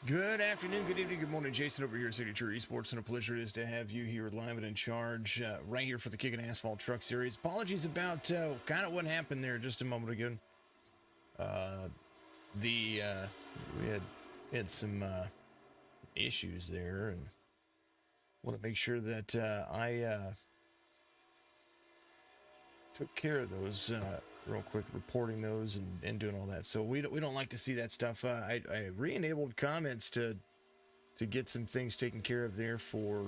Good afternoon, good evening, good morning. Jason over here at Signature Esports, and a pleasure it is to have you here live and in charge right here for the Kickin Assphalt Truck Series. Apologies about kind of what happened there just a moment ago. We had some issues there, and want to make sure that I took care of those real quick, reporting those and doing all that. So we don't like to see that stuff. I re-enabled comments to get some things taken care of there for,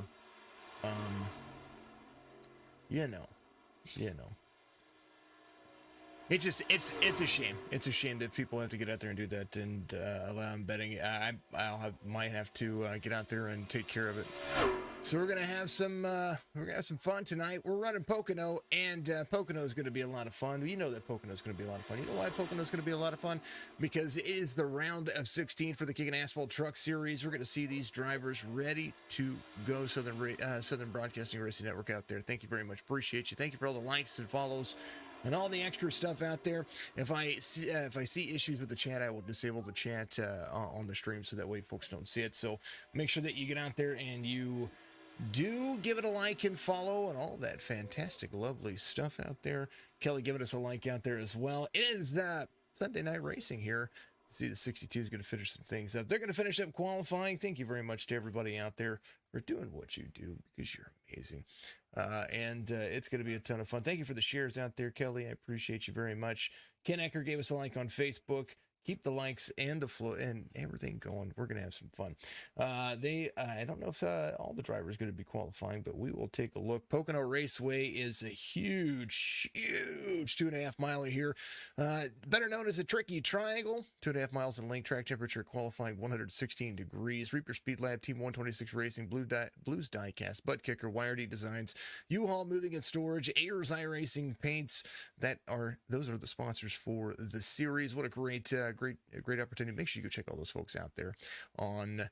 you know. It's a shame. It's a shame that people have to get out there and do that and allow betting. Might have to get out there and take care of it. So we're gonna have some fun tonight. We're running Pocono, and Pocono is going to be a lot of fun. You know that Pocono is going to be a lot of fun. You know why Pocono is going to be a lot of fun? Because it is the round of 16 for the Kickin Assphalt Truck Series. We're going to see these drivers ready to go. Southern Broadcasting Racing Network out there. Thank you very much. Appreciate you. Thank you for all the likes and follows and all the extra stuff out there. If I see issues with the chat, I will disable the chat on the stream so that way folks don't see it. So make sure that you get out there and you do give it a like and follow and all that fantastic, lovely stuff out there. Kelly giving us a like out there as well. It is Sunday night racing here. See, the 62 is going to finish some things up. They're going to finish up qualifying. Thank you very much to everybody out there for doing what you do, because you're amazing. And it's going to be a ton of fun. Thank you for the shares out there, Kelly. I appreciate you very much. Ken Ecker gave us a like on Facebook. Keep the likes and the flow and everything going. We're going to have some fun. I don't know if all the drivers are going to be qualifying, but we will take a look. Pocono Raceway is a huge 2.5 miler here. Better known as a tricky triangle. 2.5 miles in length, track temperature qualifying 116 degrees. Reaper Speed Lab, Team 126 Racing, Blues Diecast, Butt Kicker, YRD Designs, U-Haul Moving and Storage, Ayers iRacing Paints. Those are the sponsors for the series. What a great opportunity. Make sure you go check all those folks out there on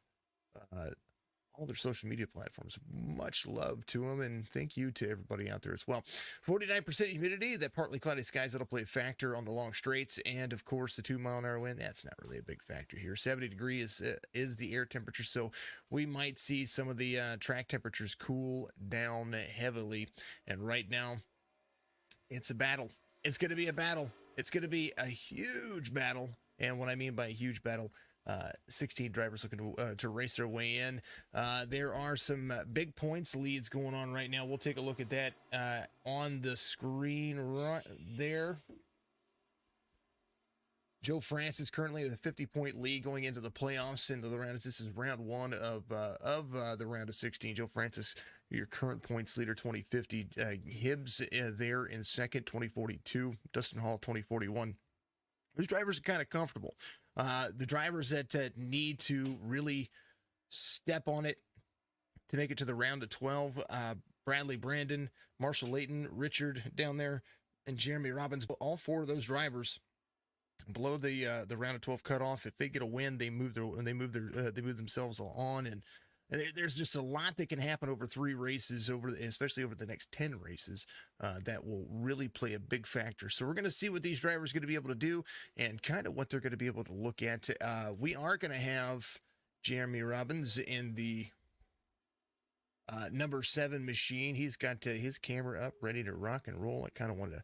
all their social media platforms. Much love to them, and thank you to everybody out there as well. 49% humidity, that partly cloudy skies, that'll play a factor on the long straights, and of course the 2-mile-an-hour wind. That's not really a big factor here. 70 degrees is the air temperature, so we might see some of the track temperatures cool down heavily. And right now, it's a battle. It's going to be a battle. It's going to be a huge battle. And what I mean by a huge battle, 16 drivers looking to race their way in. There are some big points leads going on right now. We'll take a look at that on the screen right there. Joe Francis currently with a 50-point lead going into the playoffs, into the round. This is round one of the round of 16. Joe Francis, your current points leader, 2050. Hibbs there in second, 2042. Dustin Hall, 2041. Those drivers are kind of comfortable. The drivers that need to really step on it to make it to the round of 12, Bradley Brandon, Marshall Layton, Richard down there, and Jeremy Robbins. All four of those drivers below the round of 12 cutoff. If they get a win, they move themselves on, and there's just a lot that can happen over 3 races, especially over the next 10 races, that will really play a big factor. So we're going to see what these drivers are going to be able to do and kind of what they're going to be able to look at. We are going to have Jeremy Robbins in the number 7 machine. He's got his camera up, ready to rock and roll. I kind of wanted to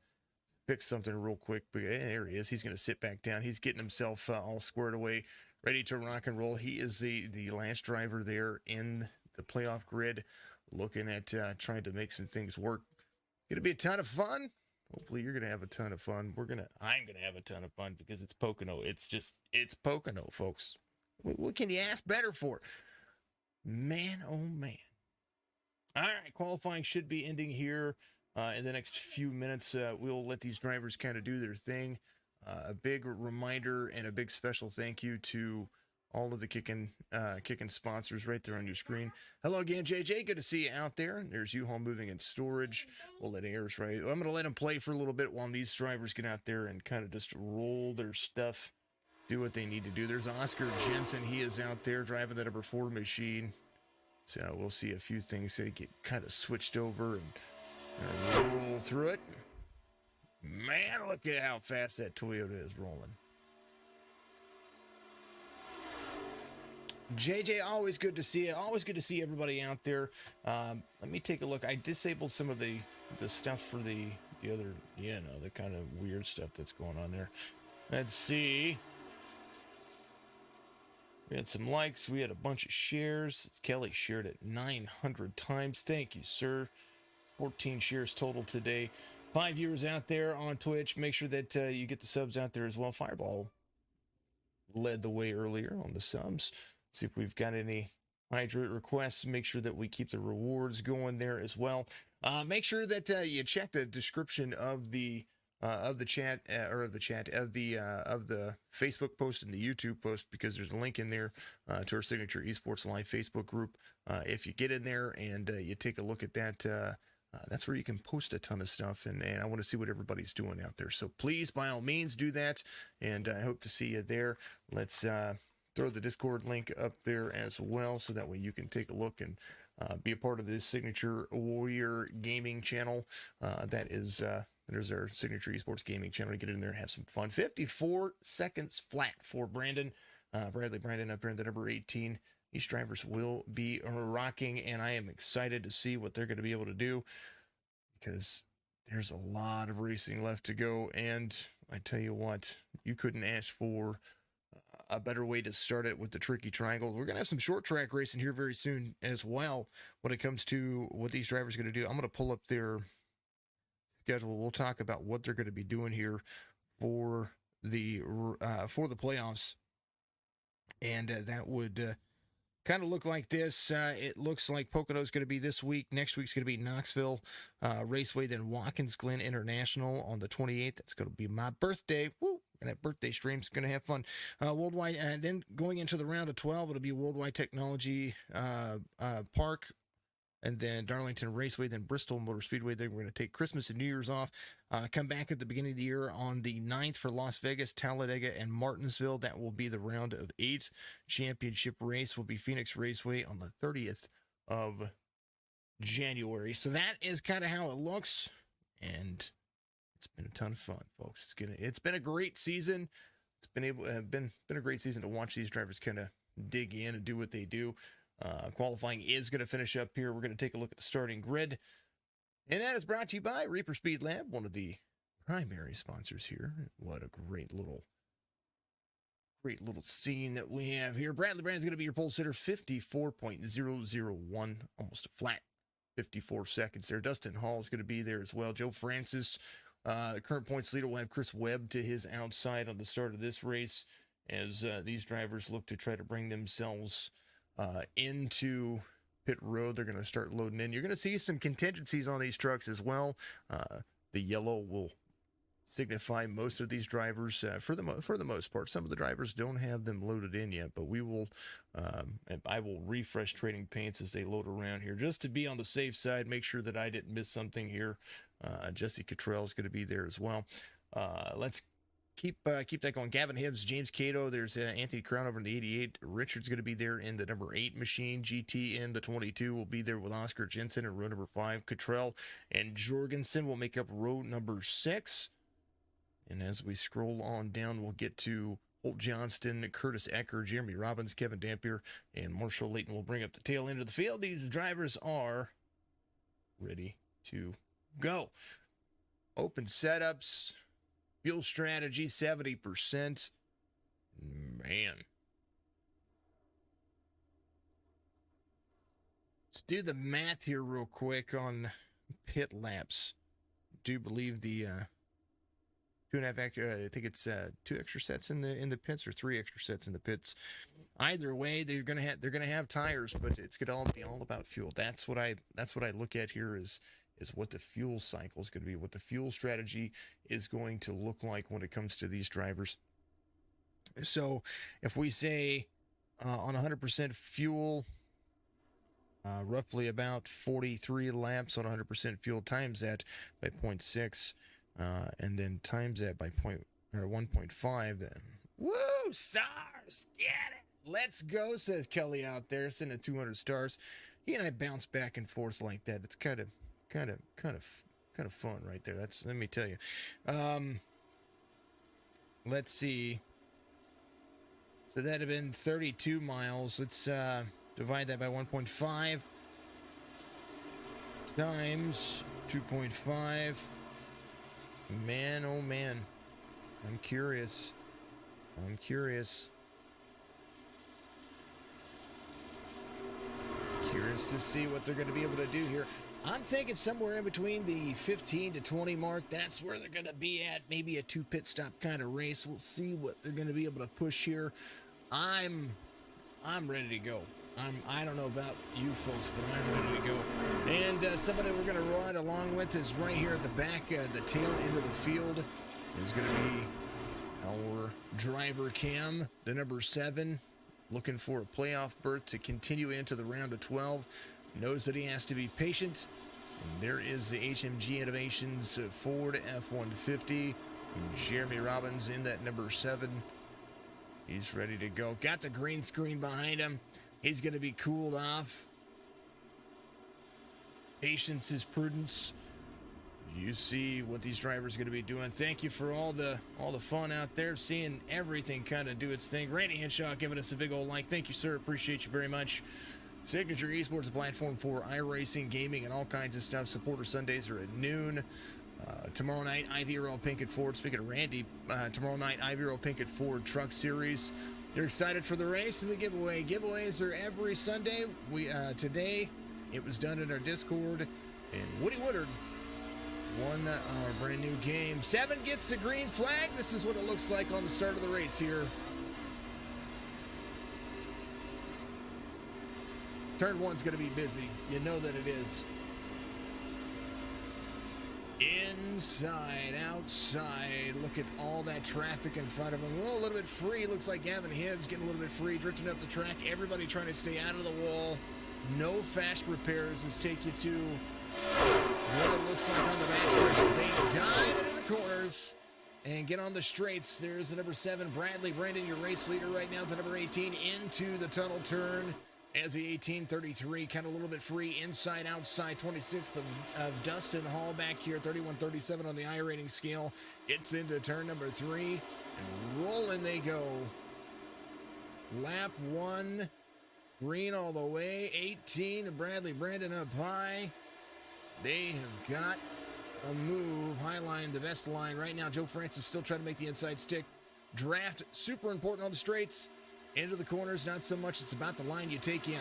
fix something real quick, but there he is. He's going to sit back down. He's getting himself all squared away, ready to rock and roll. He is the last driver there in the playoff grid, looking at trying to make some things work. Going to be a ton of fun. Hopefully you're going to have a ton of fun. I'm going to have a ton of fun because it's Pocono. It's Pocono, folks. What can you ask better for? Man, oh man. All right, qualifying should be ending here in the next few minutes. We'll let these drivers kind of do their thing. A big reminder and a big special thank you to all of the Kickin sponsors right there on your screen. Hello again, JJ. Good to see you out there. There's U-Haul Moving and Storage. We'll let Ayers right. I'm going to let them play for a little bit while these drivers get out there and kind of just roll their stuff, do what they need to do. There's Oscar Jensen. He is out there driving the number 4 machine. So we'll see a few things that get kind of switched over and roll through it. Man, look at how fast that Toyota is rolling. JJ, always good to see you. Always good to see everybody out there. Let me take a look. I disabled some of the stuff for the other, the kind of weird stuff that's going on there. Let's see. We had some likes. We had a bunch of shares. Kelly shared it 900 times. Thank you, sir. 14 shares total today. 5 viewers out there on Twitch. Make sure that you get the subs out there as well. Fireball led the way earlier on the subs. See if we've got any hydrate requests. Make sure that we keep the rewards going there as well. Make sure that you check the description of the chat of the Facebook post and the YouTube post, because there's a link in there to our Signature Esports Live Facebook group. If you get in there and you take a look at that, that's where you can post a ton of stuff, and I want to see what everybody's doing out there. So please, by all means, do that, and I hope to see you there. Let's throw the Discord link up there as well, so that way you can take a look and be a part of this Signature Warrior Gaming channel. There's our Signature Esports Gaming channel. Get in there and have some fun. 54 seconds flat for Brandon. Bradley Brandon up here in the number 18. These drivers will be rocking, and I am excited to see what they're going to be able to do, because there's a lot of racing left to go. And I tell you what, you couldn't ask for a better way to start it with the Tricky Triangle. We're going to have some short track racing here very soon as well when it comes to what these drivers are going to do. I'm going to pull up their schedule. We'll talk about what they're going to be doing here for the playoffs, and that would kind of look like this. It looks like Pocono is going to be this week. Next week's going to be Knoxville Raceway, then Watkins Glen International on the 28th. That's going to be my birthday. Woo! And that birthday stream's going to have fun. Worldwide, and then going into the round of 12, it'll be Worldwide Technology Park, and then Darlington Raceway, then Bristol Motor Speedway. Then we're going to take Christmas and New Year's off. Come back at the beginning of the year on the 9th for Las Vegas, Talladega, and Martinsville. That will be the round of 8. Championship race will be Phoenix Raceway on the 30th of January. So that is kind of how it looks, and it's been a ton of fun, folks. It's been a great season. It's been a great season to watch these drivers kind of dig in and do what they do. Qualifying is going to finish up here. We're going to take a look at the starting grid, and that is brought to you by Reaper Speed Lab, one of the primary sponsors here. What a great little scene that we have here. Bradley Brandon's going to be your pole sitter, 54.001, almost a flat 54 seconds there. Dustin Hall is going to be there as well. Joe Francis, the current points leader, will have Chris Webb to his outside on the start of this race, as these drivers look to try to bring themselves into pit road. They're going to start loading in. You're going to see some contingencies on these trucks as well. The yellow will signify most of these drivers for the most part. Some of the drivers don't have them loaded in yet, but we will and I will refresh trading paints as they load around here, just to be on the safe side, make sure that I didn't miss something here. Jesse Cottrell is going to be there as well. Let's keep that going. Gavin Hibbs, James Cato, there's Anthony Crown over in the 88. Richard's going to be there in the number 8 machine. GT in the 22 will be there with Oscar Jensen in row number 5. Cottrell and Jorgensen will make up row number 6. And as we scroll on down, we'll get to Holt Johnston, Curtis Ecker, Jeremy Robbins, Kevin Dampier, and Marshall Layton will bring up the tail end of the field. These drivers are ready to go. Open setups, fuel strategy, 70%. Man. Let's do the math here real quick on pit laps. Do believe the 2.5 extra, I think it's 2 extra sets in the pits, or 3 extra sets in the pits. Either way, they're gonna have tires, but it's gonna all be all about fuel. That's what I look at here is what the fuel cycle is going to be, what the fuel strategy is going to look like when it comes to these drivers. So if we say on 100% fuel, roughly about 43 laps on 100% fuel, times that by 0.6, and then times that by 1.5, then woo, stars, get it. Let's go, says Kelly out there, sending 200 stars. He and I bounce back and forth like that. It's kind of fun right there. Let me tell you. Let's see. So that'd have been 32 miles. Let's divide that by 1.5 times 2.5. Man, oh man. I'm curious. Curious to see what they're going to be able to do here. I'm thinking somewhere in between the 15 to 20 mark. That's where they're going to be at. Maybe a 2 pit stop kind of race. We'll see what they're going to be able to push here. I'm ready to go. I don't know about you folks, but I'm ready to go. And somebody we're going to ride along with is right here at the back, the tail end of the field is going to be our driver Cam, the number 7, looking for a playoff berth to continue into the round of 12. Knows that he has to be patient. And there is the HMG Innovations Ford F-150. Jeremy Robbins in that number 7. He's ready to go. Got the green screen behind him. He's going to be cooled off. Patience is prudence. You see what these drivers are going to be doing. Thank you for all the fun out there, seeing everything kind of do its thing. Randy Henshaw giving us a big old like. Thank you, sir. Appreciate you very much. Signature Esports, a platform for iRacing, gaming, and all kinds of stuff. Supporter Sundays are at noon. Tomorrow night, Ivy Earl Pinkett Ford. Speaking of Randy, tomorrow night, Ivy Earl Pinkett Ford Truck Series. You're excited for the race and the giveaway. Giveaways are every Sunday. Today, it was done in our Discord, and Woody Woodard won our brand new game. 7 gets the green flag. This is what it looks like on the start of the race here. Turn 1's going to be busy. You know that it is. Inside, outside. Look at all that traffic in front of him. A little bit free. Looks like Gavin Hibbs getting a little bit free, drifting up the track. Everybody trying to stay out of the wall. No fast repairs. Let's take you to what it looks like on the back stretches. They dive into the corners and get on the straights. There's the number 7, Bradley Brandon, your race leader right now. The number 18 into the tunnel turn. As the 1833, kind of a little bit free, inside, outside, 26th of Dustin Hall back here, 31-37 on the I rating scale. It's into turn number 3, and rolling they go. Lap 1, green all the way, 18, Bradley Brandon up high. They have got a move, high line, the best line right now. Joe Francis still trying to make the inside stick. Draft, super important on the straights. Into the corners, not so much. It's about the line you take in.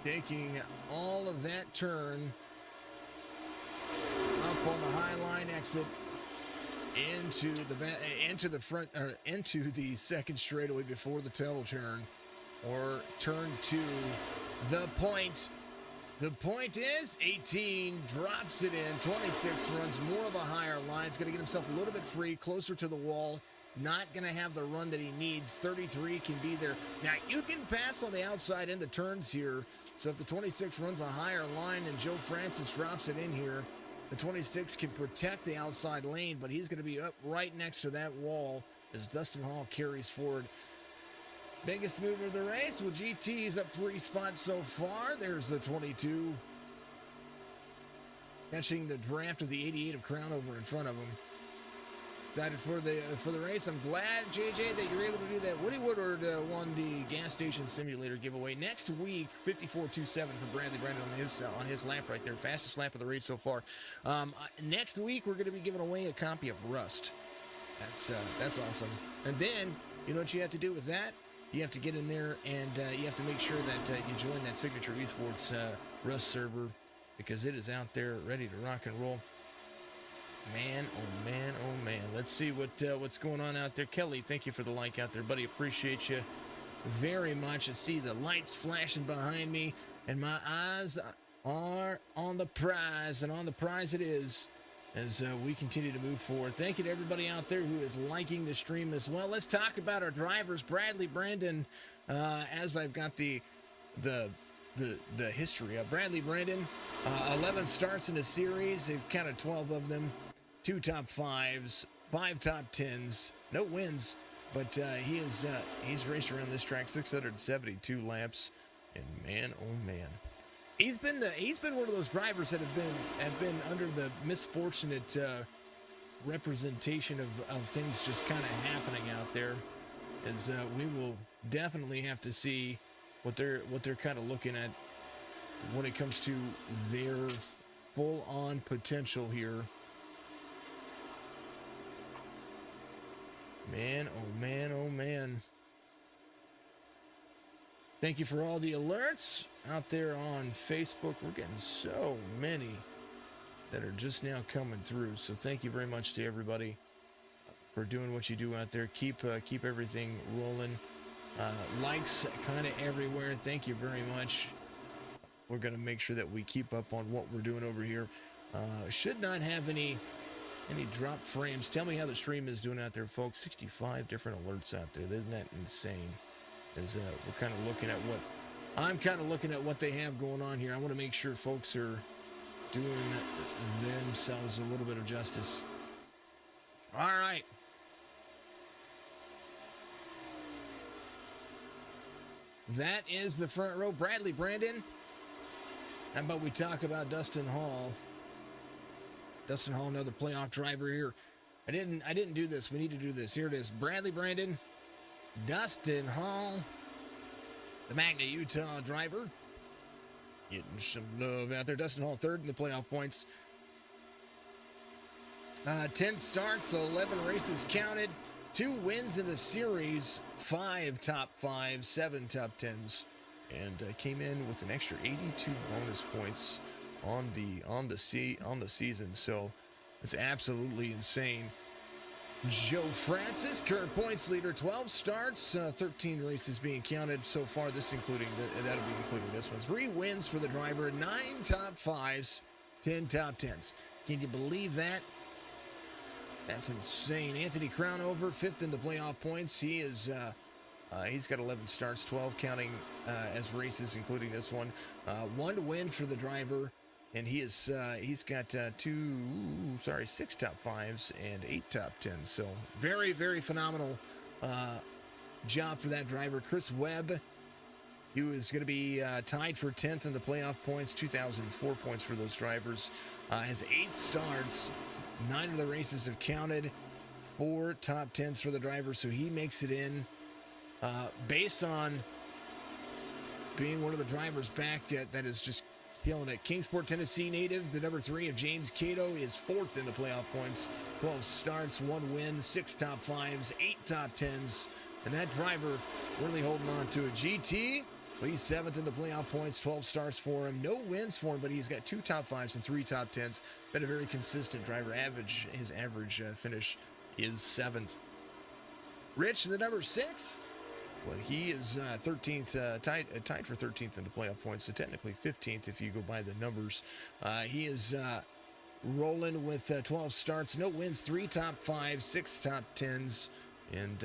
Taking all of that turn up on the high line exit into the second straightaway before the tunnel turn, or turn 2. The point. The point is 18 drops it in. 26 runs more of a higher line. It's going to get himself a little bit free, closer to the wall. Not going to have the run that he needs. 33 can be there. Now, you can pass on the outside in the turns here. So if the 26 runs a higher line and Joe Francis drops it in here, the 26 can protect the outside lane, but he's going to be up right next to that wall as Dustin Hall carries forward. Biggest mover of the race. Well, GT's up 3 spots so far. There's the 22. Catching the draft of the 88 of Crown over in front of him. Excited for the race. I'm glad, JJ, that you're able to do that. Woody Woodard won the gas station simulator giveaway. Next week, 54.27 for Bradley Brandon on his lap right there. Fastest lap of the race so far. Next week, we're going to be giving away a copy of Rust. That's awesome. And then, you know what you have to do with that? You have to get in there and you have to make sure that you join that Signature Esports Rust server, because it is out there ready to rock and roll. Man, oh man, oh man. Let's see what's going on out there. Kelly, thank you for the like out there, buddy. Appreciate you very much. I see the lights flashing behind me, and my eyes are on the prize, and on the prize it is as we continue to move forward. Thank you to everybody out there who is liking the stream as well. Let's talk about our drivers. Bradley Brandon, as I've got the history of Bradley Brandon, 11 starts in a series. They've counted 12 of them. 2 top 5s, 5 top 10s, no wins, but he's raced around this track 672 laps, and man, oh man, he's been one of those drivers that have been under the misfortunate representation of things just kind of happening out there. as we will definitely have to see what they're kind of looking at when it comes to their full-on potential here. Man, oh man, oh man. Thank you for all the alerts out there on Facebook. We're getting so many that are just now coming through. So thank you very much to everybody for doing what you do out there. Keep everything rolling. Likes kind of everywhere. Thank you very much. We're going to make sure that we keep up on what we're doing over here. Should not have any dropped frames. Tell me how the stream is doing out there, folks. 65 different alerts out there. Isn't that insane? As we're kind of looking at what I'm kind of looking at what they have going on here. I want to make sure folks are doing themselves a little bit of justice. All right. That is the front row. Bradley, Brandon, how about we talk about Dustin Hall? Dustin Hall, another playoff driver here. I didn't do this. We need to do this. Here it is. Bradley, Brandon, Dustin Hall, the Magna, Utah driver. Getting some love out there. Dustin Hall, third in the playoff points. 10 starts, 11 races counted, 2 wins in the series, 5 top 5s, 7 top 10s, and came in with an extra 82 bonus points on the season. So it's absolutely insane. Joe Francis, current points leader, 12 starts, 13 races being counted so far. This including that'll be including this one. 3 wins for the driver, 9 top 5s, 10 top 10s. Can you believe that? That's insane. Anthony Crownover, 5th in the playoff points. He is he's got 11 starts, 12 counting as races, including this one. 1 win for the driver. And he's got 6 top 5s and 8 top 10s. So very, very phenomenal job for that driver. Chris Webb, he was going to be tied for 10th in the playoff points, 2004 points for those drivers. Has 8 starts, 9 of the races have counted, 4 top 10s for the driver. So he makes it in based on being one of the drivers back that is just killing it. Kingsport, Tennessee native, the number 3 of James Cato, is 4th in the playoff points. 12 starts, 1 win, 6 top 5s, 8 top 10s. And that driver really holding on to it. GT, well, he's 7th in the playoff points, 12 starts for him. No wins for him, but he's got 2 top 5s and 3 top 10s. Been a very consistent driver. His average finish is 7th. Rich, the number 6. Well, he is 13th, tied for 13th in the playoff points, so technically 15th if you go by the numbers. He is rolling with 12 starts, no wins, 3 top 5s, 6 top 10s, and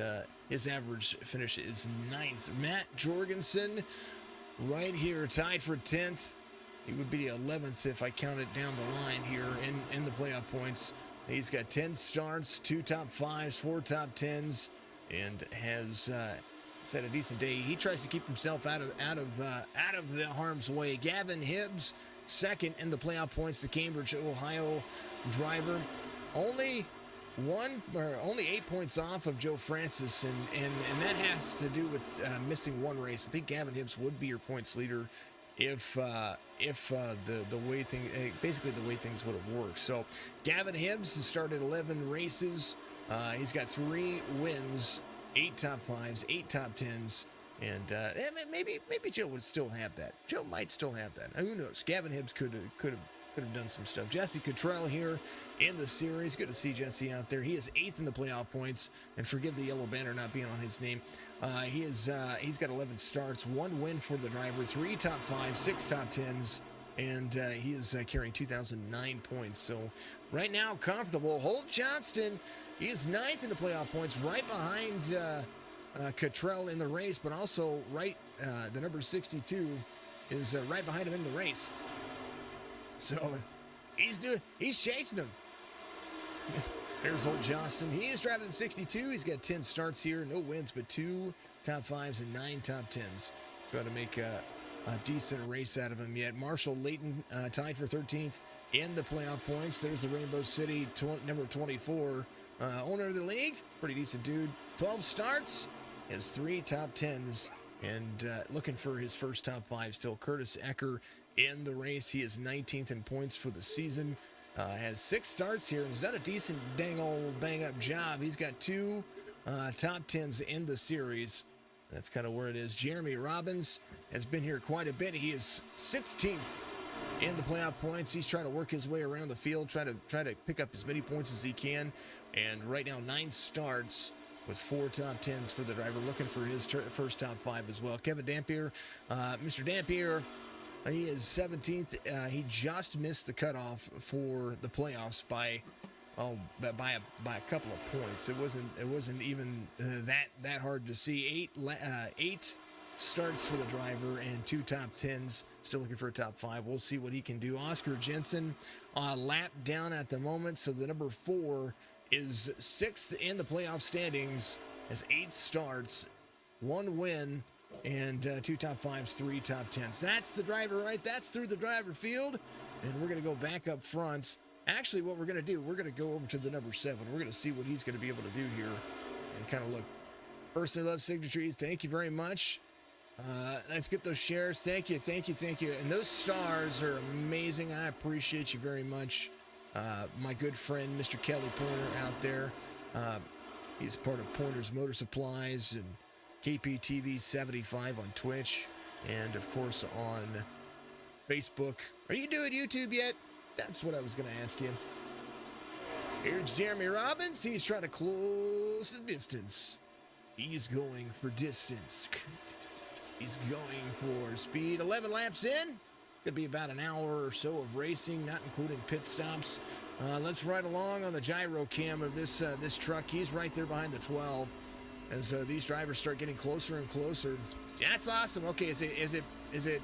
his average finish is 9th. Matt Jorgensen, right here, tied for 10th. He would be 11th if I count it down the line here in the playoff points. He's got 10 starts, 2 top 5s, 4 top 10s, and has had a decent day. He tries to keep himself out of the harm's way. Gavin Hibbs, 2nd in the playoff points. The Cambridge, Ohio driver, only 8 points off of Joe Francis, and that has to do with missing 1 race. I think Gavin Hibbs would be your points leader if the way things would have worked. So Gavin Hibbs has started 11 races. He's got 3 wins, 8 top 5s, 8 top 10s, and maybe Joe would still have that. Joe might still have that. Who knows? Gavin Hibbs could have done some stuff. Jesse Cottrell here in the series. Good to see Jesse out there. He is 8th in the playoff points, and forgive the yellow banner not being on his name. He's got 11 starts, 1 win for the driver, 3 top 5s, 6 top 10s, and he is carrying 2,009 points. So right now, comfortable. Holt Johnston, he is 9th in the playoff points, right behind Cottrell in the race, but also the number 62 is right behind him in the race. So he's chasing him. There's Holt Johnston. He is driving 62. He's got 10 starts here, no wins, but 2 top 5s and 9 top 10s. Try to make a decent race out of him yet. Marshall Layton tied for 13th in the playoff points. There's the Rainbow City number 24 owner of the league. Pretty decent dude. 12 starts, has 3 top 10s, and looking for his first top 5 still. Curtis Ecker in the race. He is 19th in points for the season. Has 6 starts here and has done a decent dang old bang-up job. He's got 2 top 10s in the series. That's kind of where it is. Jeremy Robbins has been here quite a bit. He is 16th in the playoff points. He's trying to work his way around the field, try to pick up as many points as he can. And right now, 9 starts with 4 top 10s for the driver, looking for his first top 5 as well. Kevin Dampier, Mr. Dampier, he is 17th. He just missed the cutoff for the playoffs by a couple of points. It wasn't even that hard to see. 8 starts for the driver and 2 top 10s. Still looking for a top 5. We'll see what he can do. Oscar Jensen, lap down at the moment, so the number 4 is 6th in the playoff standings. Has 8 starts, 1 win, and 2 top 5s, 3 top 10s. That's the driver, right? That's through the driver field, and we're going to go back up front. Actually, what we're going to do, we're going to go over to the number 7. We're going to see what he's going to be able to do here and kind of look. Personally love signatures. Thank you very much. Let's get those shares. Thank you. And those stars are amazing. I appreciate you very much. My good friend, Mr. Kelly Pointer out there. He's part of Pointer's Motor Supplies and KPTV 75 on Twitch. And, of course, on Facebook. Are you doing YouTube yet? That's what I was going to ask you. Here's Jeremy Robbins. He's trying to close the distance. He's going for distance. He's going for speed. 11 laps in. Could be about an hour or so of racing, not including pit stops. Let's ride along on the gyro cam of this truck. He's right there behind the 12 as these drivers start getting closer and closer. That's awesome. Okay, is it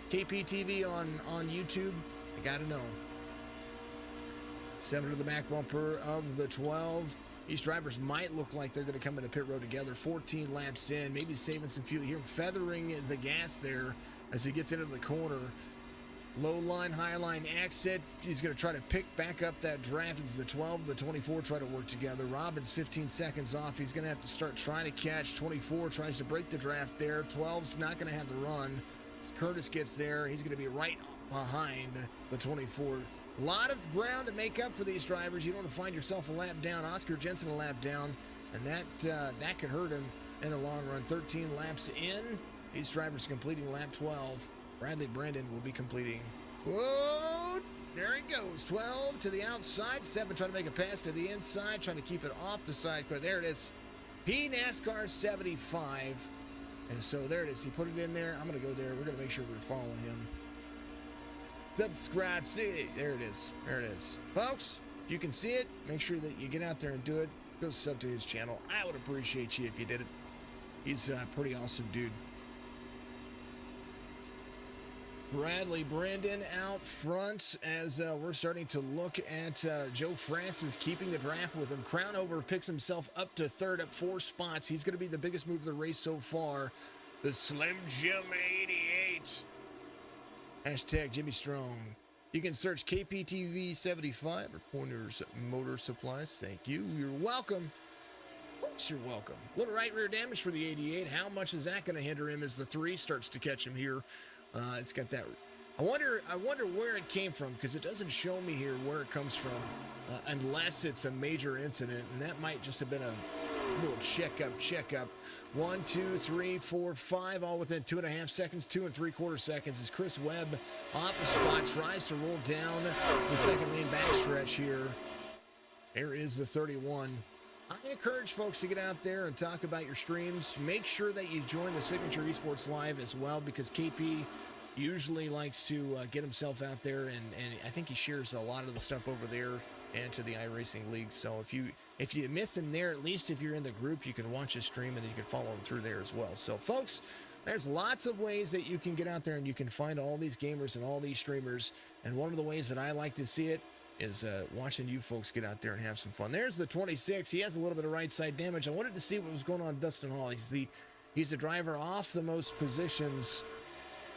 KPTV on YouTube? I gotta know. 7 to the back bumper of the 12. These drivers might look like they're going to come into pit road together. 14 laps in, maybe saving some fuel here, feathering the gas there as he gets into the corner. Low line, high line exit. He's going to try to pick back up that draft as the 12, the 24 try to work together. Robbins 15 seconds off. He's going to have to start trying to catch. 24 tries to break the draft there. 12's not going to have the run. Curtis gets there. He's going to be right behind the 24. A lot of ground to make up for these drivers. You don't want to find yourself a lap down. Oscar Jensen a lap down, and that could hurt him in the long run. 13 laps in. These drivers completing lap 12. Bradley Brandon will be completing. Whoa! There he goes. 12 to the outside. 7 trying to make a pass to the inside, trying to keep it off the side. There it is. P NASCAR 75. And so there it is. He put it in there. I'm going to go there. We're going to make sure we're following him. Subscribe, see it. There it is. There it is. Folks, if you can see it, make sure that you get out there and do it. Go sub to his channel. I would appreciate you if you did it. He's a pretty awesome dude. Bradley Brandon out front as we're starting to look at Joe Francis keeping the draft with him. Crownover picks himself up to 3rd, up 4 spots. He's going to be the biggest move of the race so far. The Slim Jim 88. Hashtag Jimmy Strong. You can search KPTV 75 or Pointer's Motor Supplies. Thank you. You're welcome. You're welcome. Little right rear damage for the 88. How much is that going to hinder him as the 3 starts to catch him here? It's got that. I wonder where it came from, because it doesn't show me here where it comes from, unless it's a major incident, and that might just have been a little checkup. 1, 2, 3, 4, 5, all within 2.5 seconds, 2 3/4 seconds. As Chris Webb off the spot tries to roll down the second lane backstretch here. There is the 31. I encourage folks to get out there and talk about your streams. Make sure that you join the Signature Esports Live as well, because KP usually likes to get himself out there, and I think he shares a lot of the stuff over there and to the iRacing League. So if you miss him there, at least if you're in the group, you can watch his stream and then you can follow him through there as well. So folks, there's lots of ways that you can get out there and you can find all these gamers and all these streamers. And one of the ways that I like to see it is watching you folks get out there and have some fun. There's the 26. He has a little bit of right side damage. I wanted to see what was going on with Dustin Hall. He's the driver off the most positions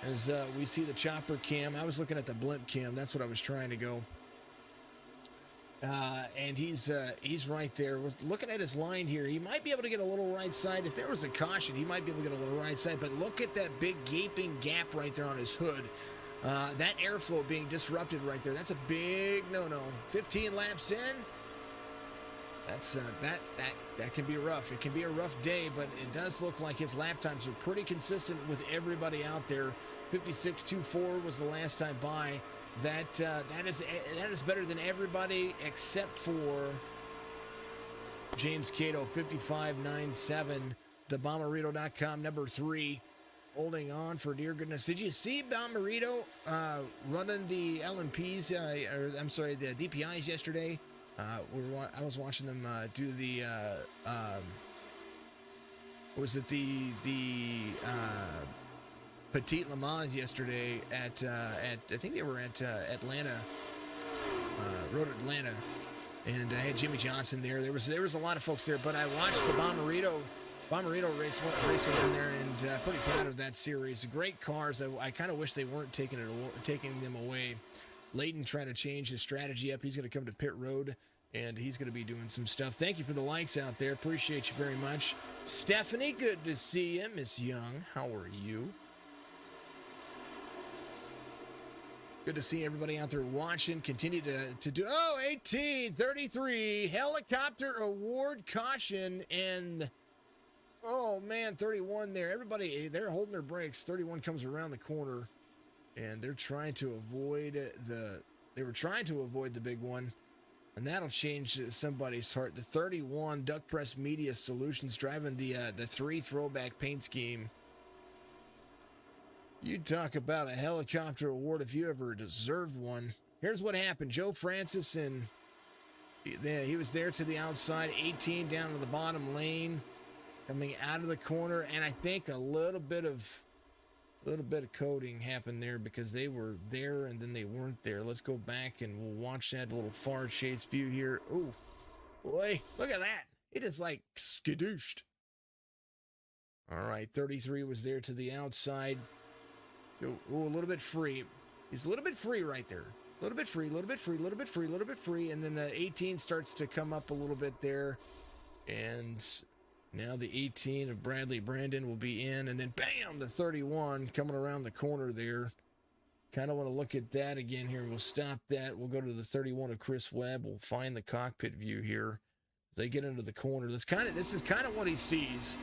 as we see the chopper cam. I was looking at the blimp cam. That's what I was trying to go. And he's right there. We're looking at his line here. He might be able to get a little right side. If there was a caution, he might be able to get a little right side. But look at that big gaping gap right there on his hood. That airflow being disrupted right there. That's a big no-no. 15 laps in. That's that can be rough. It can be a rough day, but it does look like his lap times are pretty consistent with everybody out there. 56.24 was the last time by. That is better than everybody except for James Cato. 55.97. The Bommarito.com number 3. Holding on for dear goodness. Did you see Bommarito running the LMPs? I'm sorry, the DPIs yesterday. I was watching them do the was it the Petite Le Mans yesterday at I think they were at Atlanta, Road Atlanta, and I had Jimmy Johnson there. There was a lot of folks there, but I watched the Bommarito race in there, and pretty proud of that series. Great cars. I kind of wish they weren't taking them away. Leighton trying to change his strategy up. He's going to come to pit road, and he's going to be doing some stuff. Thank you for the likes out there. Appreciate you very much. Stephanie, good to see you. Miss Young, how are you? Good to see everybody out there watching. Continue to do. 1833 helicopter award caution, and oh man, 31 there. Everybody, they're holding their brakes. 31 comes around the corner, and they're trying to avoid they were trying to avoid the big one, and that'll change somebody's heart. The 31 Duck Press Media Solutions driving the 3 throwback paint scheme. You talk about a helicopter award if you ever deserved one. Here's what happened. Joe Francis, and he was there to the outside, 18 down to the bottom lane, coming out of the corner, and I think a little bit of coding happened there because they were there and then they weren't there. Let's go back and we'll watch that little far chase view here. Oh, boy, look at that. It is like skidooshed. All right, 33 was there to the outside. Oh, a little bit free. He's a little bit free right there. A little bit free, a little bit free, a little bit free, a little bit free. And then the 18 starts to come up a little bit there. And now the 18 of Bradley Brandon will be in. And then bam, the 31 coming around the corner there. Kind of want to look at that again here. We'll stop that. We'll go to the 31 of Chris Webb. We'll find the cockpit view here. As they get into the corner. This is kind of what he sees.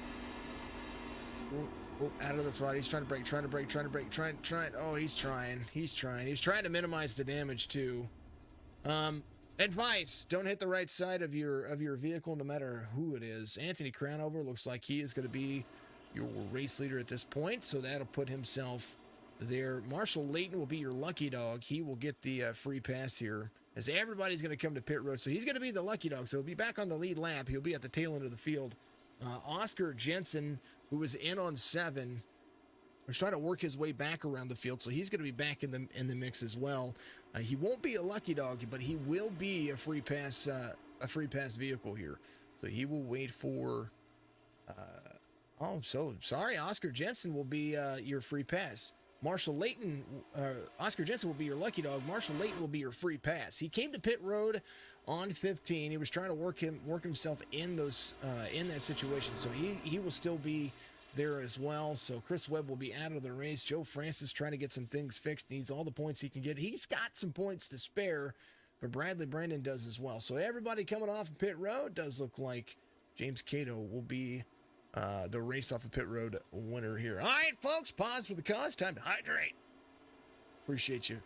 Oh, out of the throttle. He's trying to brake, Oh, he's trying. He's trying to minimize the damage too. Advice: don't hit the right side of your vehicle, no matter who it is. Anthony Crownover looks like he is going to be your race leader at this point, so that'll put himself there. Marshall Layton will be your lucky dog. He will get the free pass here, as everybody's going to come to pit road. So he's going to be the lucky dog. So he'll be back on the lead lap. He'll be at the tail end of the field. Oscar Jensen, who was in on 7, was trying to work his way back around the field, so he's going to be back in the mix as well. He won't be a lucky dog, but he will be a free pass vehicle here. So he will wait for. Oscar Jensen will be your free pass. Marshall Layton, Oscar Jensen will be your lucky dog. Marshall Layton will be your free pass. He came to pit road on 15. He was trying to work himself in that situation. So he will still be there as well. So Chris Webb will be out of the race. Joe Francis trying to get some things fixed. Needs all the points he can get. He's got some points to spare, but Bradley Brandon does as well. So everybody coming off of pit road does look like James Cato will be the race off of pit road winner here. All right, folks, pause for the cause. Time to hydrate. Appreciate you.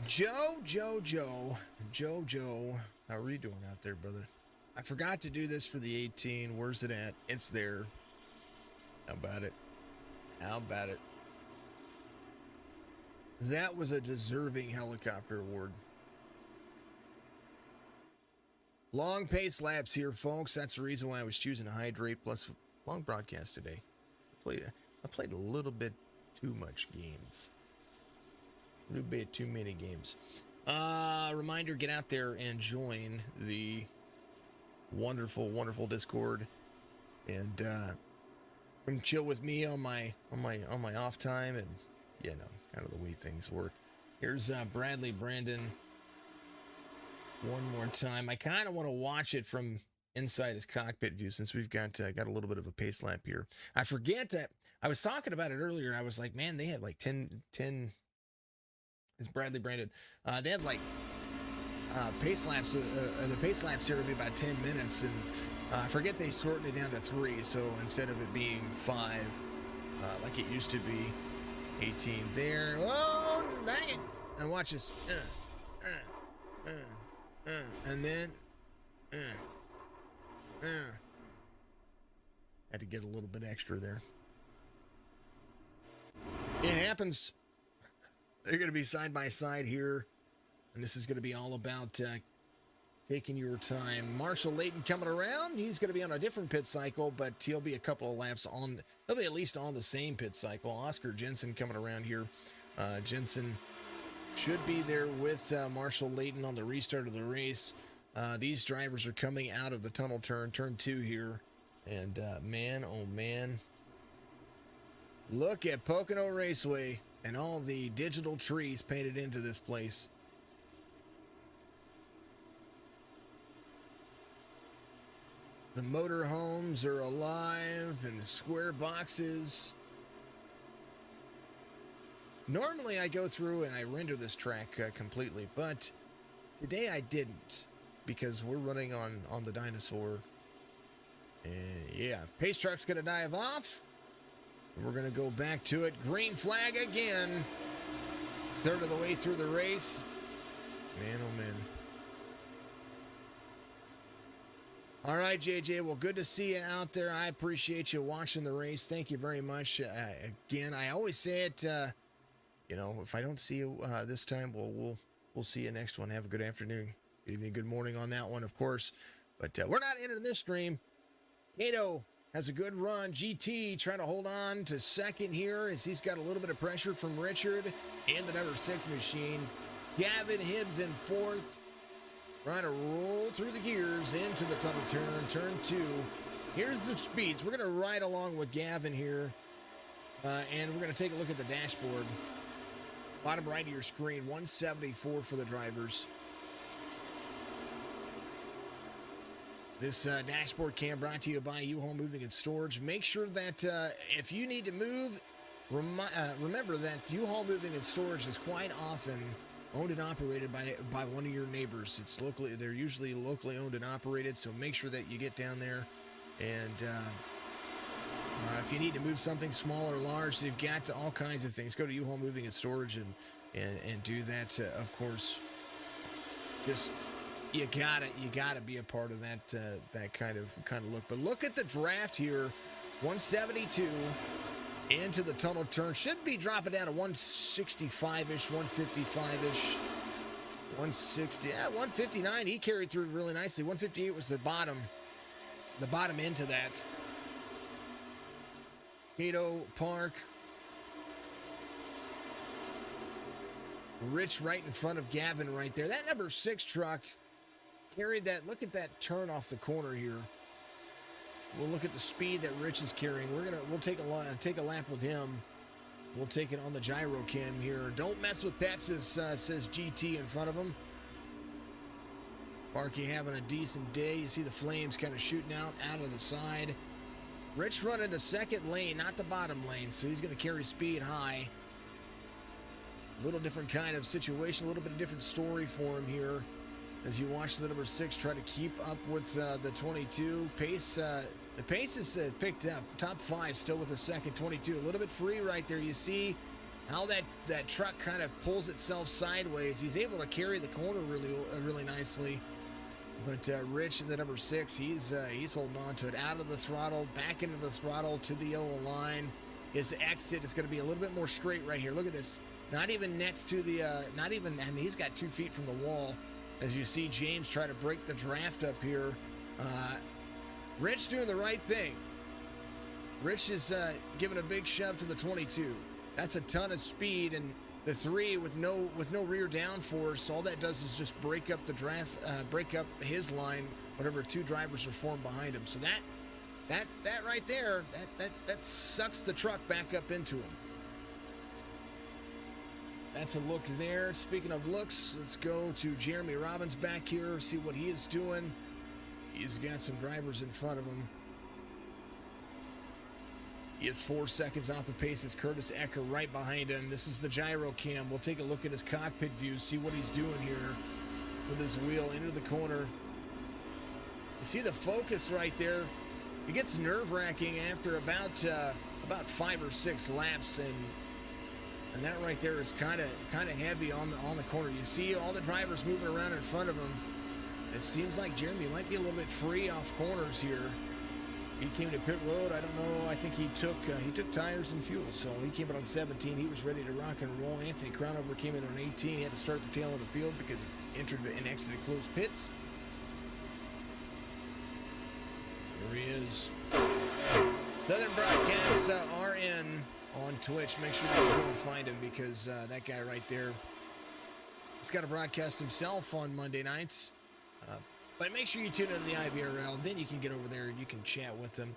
Joe. How are you doing out there, brother? I forgot to do this for the 18. Where's it at? It's there. How about it? How about it? That was a deserving helicopter award. Long pace laps here, folks. That's the reason why I was choosing to hydrate. Plus, long broadcast today. I played a little bit too much games. A little bit too many games. Reminder, get out there and join the wonderful, wonderful Discord. And come chill with me on my off time, and kind of the way things work. Here's Bradley Brandon one more time. I kind of want to watch it from inside his cockpit view, since we've got a little bit of a pace lap here. I forget that I was talking about it earlier. I was like, man, they had like 10 it's Bradley Brandon. They have like pace laps. The pace laps here will be about 10 minutes, and I forget they shortened it down to 3. So instead of it being 5, like it used to be, 18 there. Oh, dang it! And watch this. And then, had to get a little bit extra there. It happens. They're going to be side by side here, and this is going to be all about taking your time. Marshall Layton coming around. He's going to be on a different pit cycle, but he'll be a couple of laps on. He'll be at least on the same pit cycle. Oscar Jensen coming around here. Jensen should be there with Marshall Layton on the restart of the race. These drivers are coming out of the tunnel turn 2 here. And man, oh man. Look at Pocono Raceway and all the digital trees painted into this place. The motorhomes are alive and the square boxes. Normally I go through and I render this track completely, but today I didn't, because we're running on the dinosaur. And yeah, pace truck's gonna dive off. We're gonna go back to it. Green flag again. Third of the way through the race. Man, oh man. All right, JJ. Well, good to see you out there. I appreciate you watching the race. Thank you very much. Again, I always say it. If I don't see you this time, we'll see you next one. Have a good afternoon, good evening, good morning on that one, of course. But we're not ending this stream. Cato has a good run. GT trying to hold on to second here as he's got a little bit of pressure from Richard and the number 6 machine. Gavin Hibbs in 4th. Trying to roll through the gears into the tunnel turn 2. Here's the speeds. We're going to ride along with Gavin here. And we're going to take a look at the dashboard. Bottom right of your screen, 174 for the drivers. This dashboard cam brought to you by U-Haul Moving and Storage. Make sure that if you need to move, remember that U-Haul Moving and Storage is quite often owned and operated by one of your neighbors. They're usually locally owned and operated, so make sure that you get down there. And if you need to move something small or large, they've got all kinds of things. Go to U-Haul Moving and Storage and do that. Of course, just you gotta be a part of that kind of look. But look at the draft here, 172 into the tunnel turn. Should be dropping down to 165-ish, 155-ish, 160, 159. He carried through really nicely. 158 was the bottom end to that. Cato Park. Rich right in front of Gavin right there. That number 6 truck carried that. Look at that turn off the corner here. We'll look at the speed that Rich is carrying. We'll take a lap with him. We'll take it on the gyro cam here. Don't mess with Texas, says GT in front of him. Parky having a decent day. You see the flames kind of shooting out of the side. Rich running the second lane, not the bottom lane, so he's going to carry speed high. A little different kind of situation, a little bit of different story for him here as you watch the number 6 try to keep up with the 22. The pace is picked up. Top 5 still with a second 22. A little bit free right there. You see how that truck kind of pulls itself sideways. He's able to carry the corner really nicely. But Rich in the number 6, he's holding on to it. Out of the throttle, back into the throttle to the yellow line. His exit is going to be a little bit more straight right here. Look at this. Not even next to the, he's got 2 feet from the wall. As you see James try to break the draft up here. Rich doing the right thing. Rich is giving a big shove to the 22. That's a ton of speed, and the 3 with no rear downforce, all that does is just break up the draft, break up his line, whatever 2 drivers are formed behind him. So that right there, that sucks the truck back up into him. That's a look there. Speaking of looks, let's go to Jeremy Robbins back here, see what he is doing. He's got some drivers in front of him. He is 4 seconds off the pace. It's Curtis Ecker right behind him. This is the gyro cam. We'll take a look at his cockpit view, see what he's doing here with his wheel into the corner. You see the focus right there. It gets nerve-wracking after about 5 or 6 laps, and that right there is kind of heavy on the corner. You see all the drivers moving around in front of him. It seems like Jeremy might be a little bit free off corners here. He came to pit road. I don't know. I think he took tires and fuel. So he came in on 17. He was ready to rock and roll. Anthony Crownover came in on 18. He had to start the tail of the field because he entered and exited closed pits. There he is. Southern Broadcast RN on Twitch. Make sure you go and find him because that guy right there, he's got to broadcast himself on Monday nights. But make sure you tune into the IBRL. Then you can get over there and you can chat with them.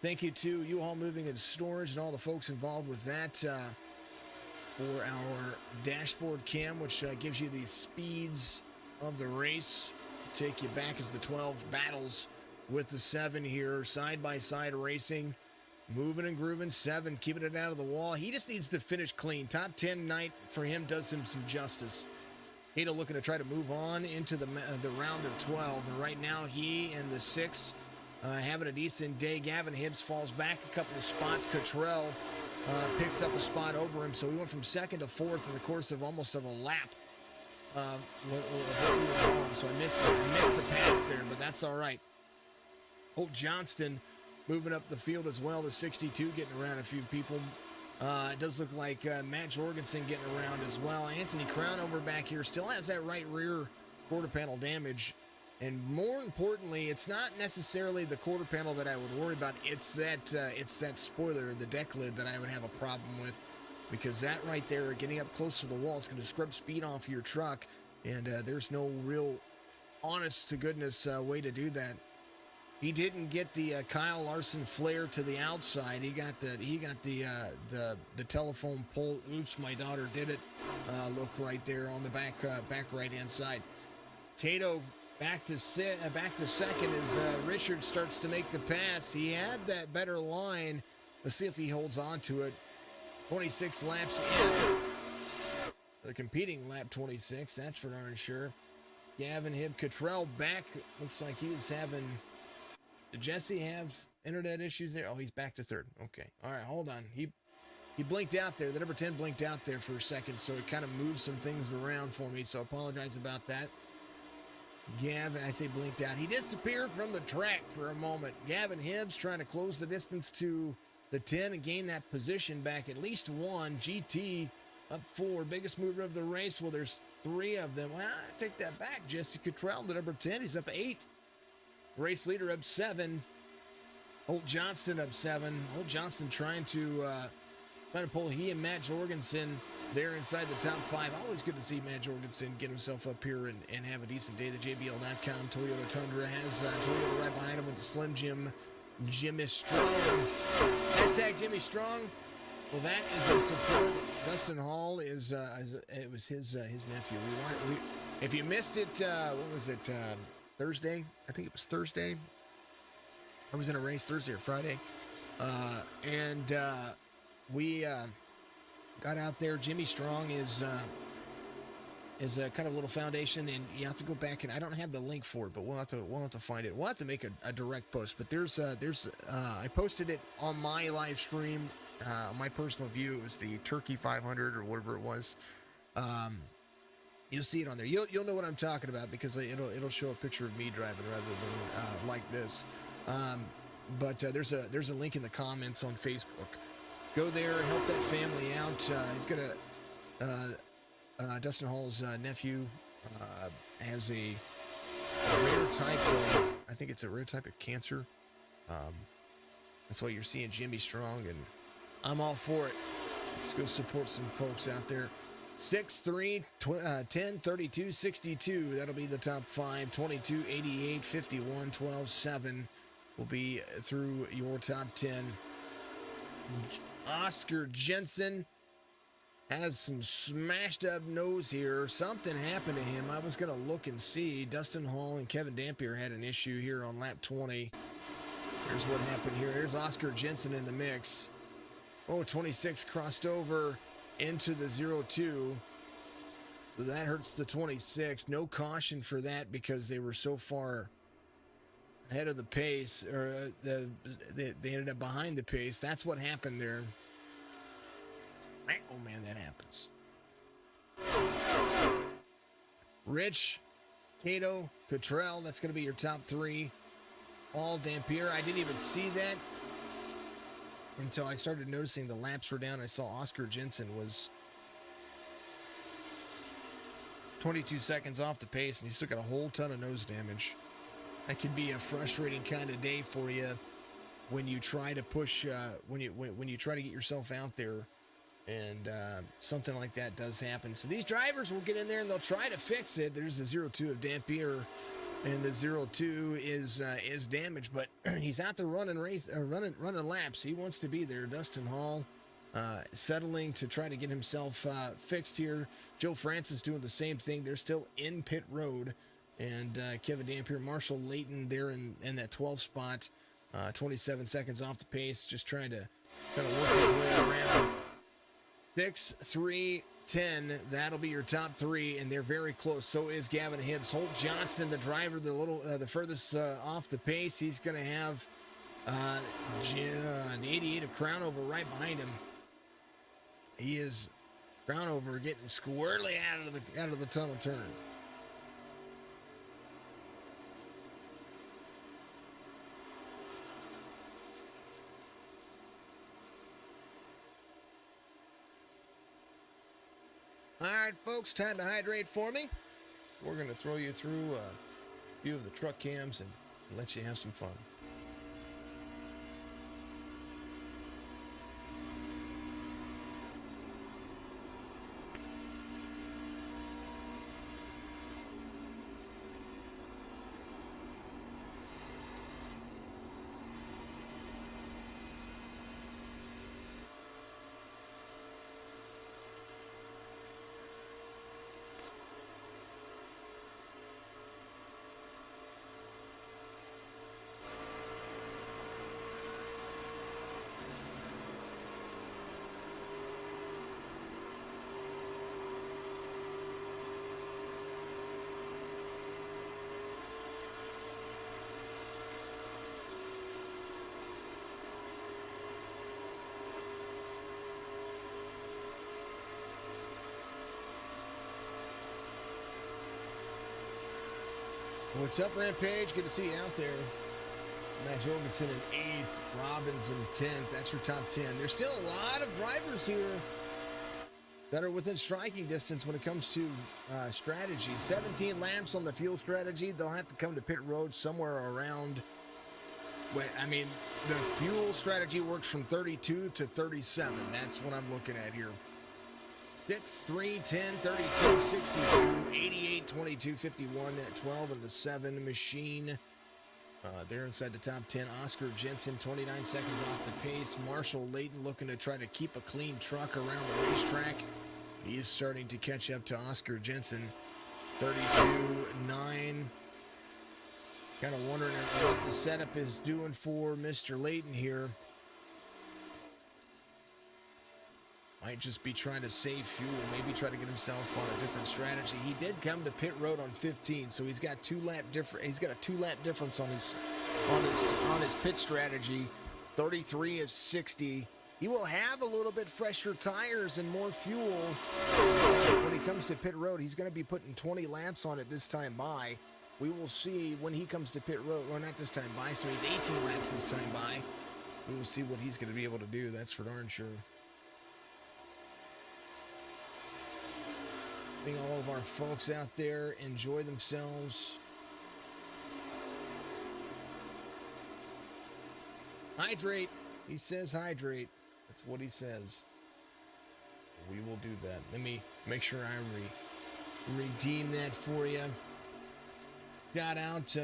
Thank you to U-Haul Moving and Storage and all the folks involved with that for our dashboard cam, which gives you the speeds of the race. Take you back as the 12 battles with the 7 here. Side-by-side racing. Moving and grooving. 7, keeping it out of the wall. He just needs to finish clean. Top 10 night for him does him some justice. Hado looking to try to move on into the round of 12. And right now, he and the 6 having a decent day. Gavin Hibbs falls back a couple of spots. Cottrell picks up a spot over him. So we went from 2nd to 4th in the course of almost of a lap. So I missed the pass there, but that's all right. Holt Johnston moving up the field as well. The 62 getting around a few people. It does look like Matt Jorgensen getting around as well. Anthony Crownover back here still has that right rear quarter panel damage. And more importantly, it's not necessarily the quarter panel that I would worry about. It's that spoiler, the deck lid, that I would have a problem with. Because that right there, getting up close to the wall, it's going to scrub speed off your truck. And there's no real honest-to-goodness way to do that. He didn't get the Kyle Larson flare to the outside. He got the telephone pole. Oops, my daughter did it. Look right there on the back right hand side. Tato back to second as Richard starts to make the pass. He had that better line. Let's see if he holds on to it. 26 laps in. They're competing lap 26. That's for darn sure. Gavin Hibb Cottrell back. Looks like he is having. Did Jesse have internet issues there? Oh, he's back to 3rd. Okay. All right, hold on. He blinked out there. The number 10 blinked out there for a second, so it kind of moved some things around for me, so I apologize about that. Gavin, I say blinked out. He disappeared from the track for a moment. Gavin Hibbs trying to close the distance to the 10 and gain that position back. At least 1. GT up 4. Biggest mover of the race. Well, there's 3 of them. Well, I take that back. Jesse Cottrell, the number 10. He's up 8. Race leader up 7. Holt Johnston up 7. Holt Johnston trying to pull he and Matt Jorgensen there inside the top 5. Always good to see Matt Jorgensen get himself up here and have a decent day. The JBL.com Toyota Tundra has Toyota right behind him with the Slim Jim. Jimmy Strong. Hashtag Jimmy Strong. Well, that is a support. Dustin Hall is it was his nephew. If you missed it, what was it? Thursday? I think it was Thursday. I was in a race Thursday or Friday. We got out there. Jimmy Strong is a kind of little foundation, and you have to go back, and I don't have the link for it, but we'll have to find it. We'll have to make a direct post, but there's I posted it on my live stream, my personal view. It was the Turkey 500 or whatever it was. You'll see it on there. You'll know what I'm talking about because it'll show a picture of me driving rather than like this. But there's a link in the comments on Facebook. Go there, help that family out. He's got Dustin Hall's nephew has a rare type of, I think it's a rare type of cancer. That's why you're seeing Jimmy Strong, and I'm all for it. Let's go support some folks out there. 6-3, 10, 32, 62. That'll be the top 5. 22, 88, 51, 12, 7 will be through your top 10. Oscar Jensen has some smashed up nose here. Something happened to him. I was going to look and see. Dustin Hall and Kevin Dampier had an issue here on lap 20. Here's what happened here. Here's Oscar Jensen in the mix. 26 crossed over into the 0-2. So that hurts the 26. No caution for that because they were so far ahead of the pace, or they ended up behind the pace. That's what happened there. Oh man, that happens. Rich, Cato, Cottrell, that's going to be your top 3. All Dampier. I didn't even see that until I started noticing the laps were down. I saw Oscar Jensen was 22 seconds off the pace, and he still got a whole ton of nose damage. That could be a frustrating kind of day for you when you try to push, when you try to get yourself out there, and something like that does happen. So these drivers will get in there and they'll try to fix it. There's the 0-2 of Dampier, and the 0-2 is damaged, but he's out there running laps. He wants to be there. Dustin Hall settling to try to get himself fixed here. Joe Francis doing the same thing. They're still in pit road. And Kevin Dampier, Marshall Layton there in that 12th spot, 27 seconds off the pace, just trying to kind of work his way around. 6, 3, 10, that'll be your top 3, and they're very close. So is Gavin Hibbs. Holt Johnston, the driver, the furthest off the pace. He's going to have the 88 of Crownover right behind him. He is Crownover getting squarely out of the tunnel turn. All right, folks, time to hydrate for me. We're going to throw you through a few of the truck cams and let you have some fun. What's up, Rampage? Good to see you out there. Matt Jorgensen in 8th, Robbins in 10th. That's your top 10. There's still a lot of drivers here that are within striking distance when it comes to strategy. 17 laps on the fuel strategy. They'll have to come to pit road somewhere around. I mean, the fuel strategy works from 32 to 37. That's what I'm looking at here. 6, 3, 10, 32, 62, 88, 22, 51, 12, and the 7 machine. They're inside the top 10. Oscar Jensen, 29 seconds off the pace. Marshall Layton looking to try to keep a clean truck around the racetrack. He is starting to catch up to Oscar Jensen. 32-9. Kind of wondering what the setup is doing for Mr. Layton here. Might just be trying to save fuel, maybe try to get himself on a different strategy. He did come to pit road on 15, so he's got he's got a 2-lap difference on his pit strategy. 33 of 60 He will have a little bit fresher tires and more fuel when he comes to pit road. He's going to be putting 20 laps on it this time by. We will see when he comes to pit road, or not this time by, so he's 18 laps this time by. We will see what he's going to be able to do. That's for darn sure. Seeing all of our folks out there enjoy themselves. Hydrate. He says hydrate. That's what he says. We will do that. Let me make sure I redeem that for you. Shout out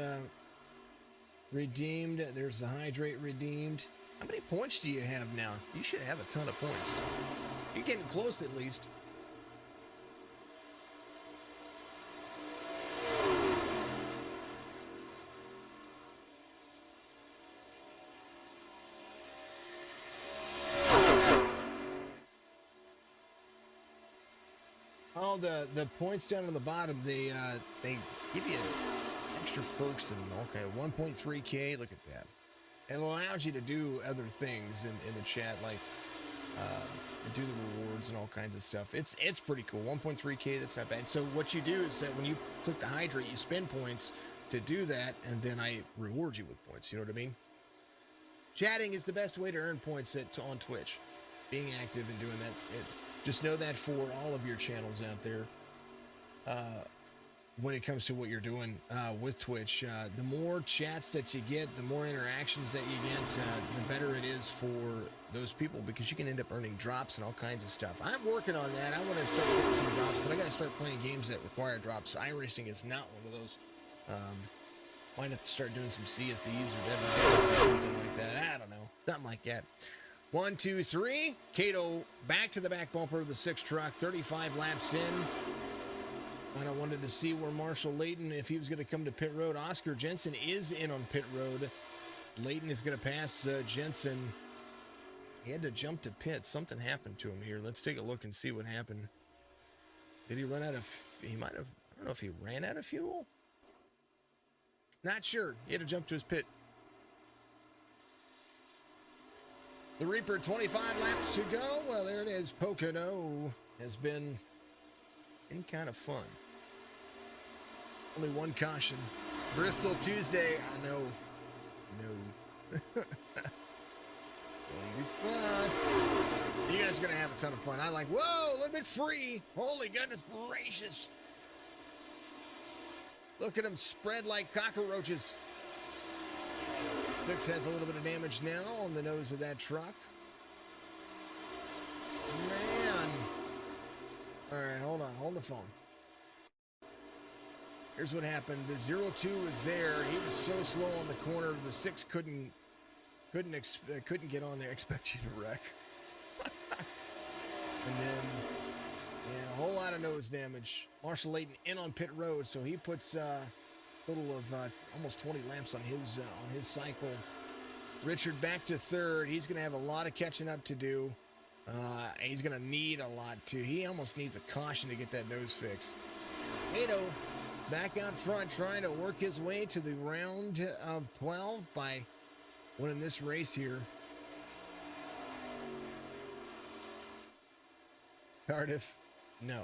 redeemed. There's the hydrate redeemed. How many points do you have now? You should have a ton of points. You're getting close at least. Oh, the points down on the bottom, they give you extra perks and okay, 1.3K. Look at that. It allows you to do other things in the chat, like do the rewards and all kinds of stuff. It's pretty cool. 1.3K, that's not bad. So what you do is that when you click the hydrate, you spend points to do that, and then I reward you with points. You know what I mean? Chatting is the best way to earn points on Twitch. Being active and doing that. Just know that for all of your channels out there. When it comes to what you're doing with Twitch, the more chats that you get, the more interactions that you get, the better it is for those people, because you can end up earning drops and all kinds of stuff. I'm working on that. I want to start getting some drops, but I got to start playing games that require drops. iRacing is not one of those. Might have to start doing some Sea of Thieves or Dead or something like that. I don't know. Something like that. 1, 2, 3. Cato back to the back bumper of the 6 truck. 35 laps in. And I wanted to see where Marshall Layton, if he was going to come to pit road. Oscar Jensen is in on pit road. Layton is going to pass Jensen. He had to jump to pit. Something happened to him here. Let's take a look and see what happened. Did he run out of... He might have... I don't know if he ran out of fuel. Not sure. He had to jump to his pit. The Reaper, 25 laps to go. Well, there it is. Pocono has been kind of fun. Only one caution. Bristol Tuesday. I know. No. Gonna be fun. You guys are going to have a ton of fun. I like, whoa, a little bit free. Holy goodness gracious. Look at them spread like cockroaches. Fix has a little bit of damage now on the nose of that truck. Man. All right, hold on. Hold the phone. Here's what happened. The 02 was there. He was so slow on the corner. The 6 couldn't get on there. Expect you to wreck. And then, yeah, a whole lot of nose damage. Marshall Layton in on pit road, so he puts a total of almost 20 laps on his cycle. Richard back to third. He's going to have a lot of catching up to do. He's going to need a lot too. He almost needs a caution to get that nose fixed. Cato back out front, trying to work his way to the round of 12 by winning this race here. Cardiff, no.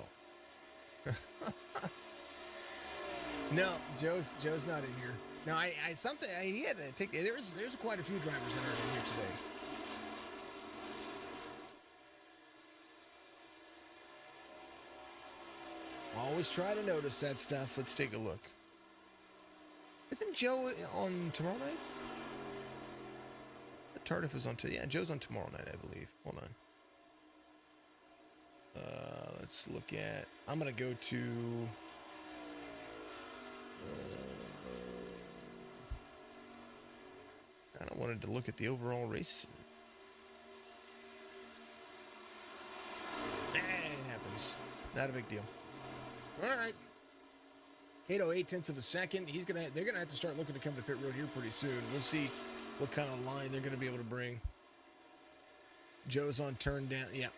No, Joe's not in here. No, he had to take. There's quite a few drivers that are in here today. Always try to notice that stuff. Let's take a look. Isn't Joe on tomorrow night? Tardif is on yeah, Joe's on tomorrow night, I believe. Hold on. Let's look at... I'm going to go to... I kind of wanted to look at the overall race. It happens. Not a big deal. All right. Cato, 0.8 of a second. They're gonna have to start looking to come to pit road here pretty soon. We'll see what kind of line they're gonna be able to bring. Joe's on turn down. Yeah.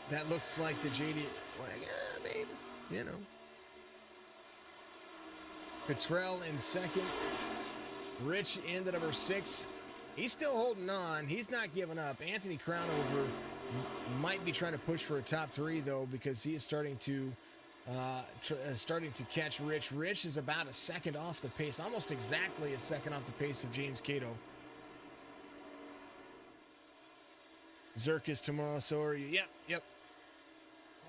That looks like the JD. Well, I mean, you know. Cottrell in second. Rich in the number 6 He's still holding on. He's not giving up. Anthony Crownover might be trying to push for a top 3, though, because he is starting to catch Rich. Rich is about a second off the pace, almost exactly a second off the pace of James Cato. Zirkus tomorrow, so are you. Yep.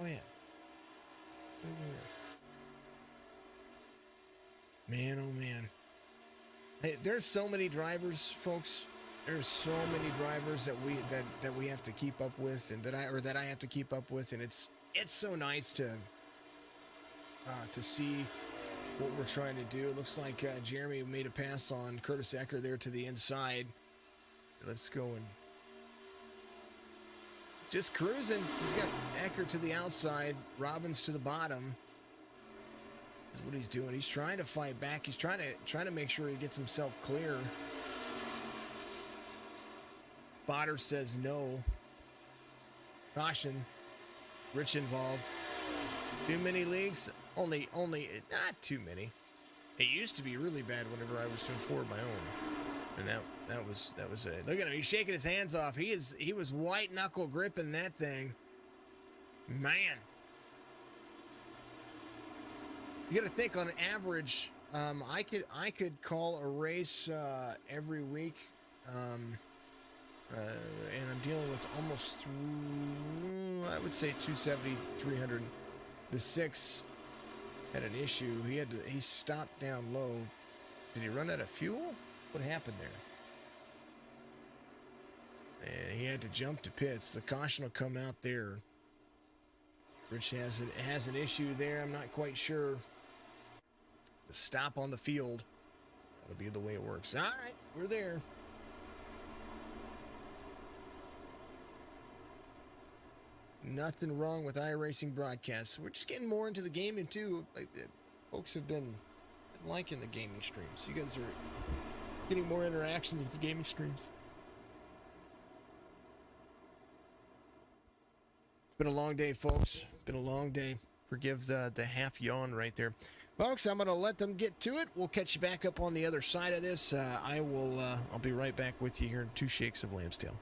Oh, yeah. Man, oh, man. Hey, there's so many drivers, folks. There's so many drivers that we have to keep up with, and that I have to keep up with, and it's so nice to see what we're trying to do. It looks like Jeremy made a pass on Curtis Ecker there to the inside. Let's go and just cruising. He's got Ecker to the outside, Robbins to the bottom. Is what he's doing. He's trying to fight back. He's trying to make sure he gets himself clear. Botter says no. Caution. Rich involved. Too many leagues? Only not too many. It used to be really bad whenever I was doing 4 of my own. And that was it. Look at him. He's shaking his hands off. He was white knuckle gripping that thing. Man. You got to think, on average, I could call a race every week, and I'm dealing with almost, I would say 270, 300. The 6 had an issue. He stopped down low. Did he run out of fuel? What happened there? And he had to jump to pits. The caution will come out there. Rich has an issue there. I'm not quite sure. The stop on the field. That'll be the way it works. All right, we're there. Nothing wrong with iRacing broadcasts. We're just getting more into the gaming too. Folks have been liking the gaming streams. You guys are getting more interactions with the gaming streams. It's been a long day, folks. Been a long day. Forgive the half yawn right there. Folks, I'm going to let them get to it. We'll catch you back up on the other side of this. I'll be right back with you here in 2 shakes of lamb's tail.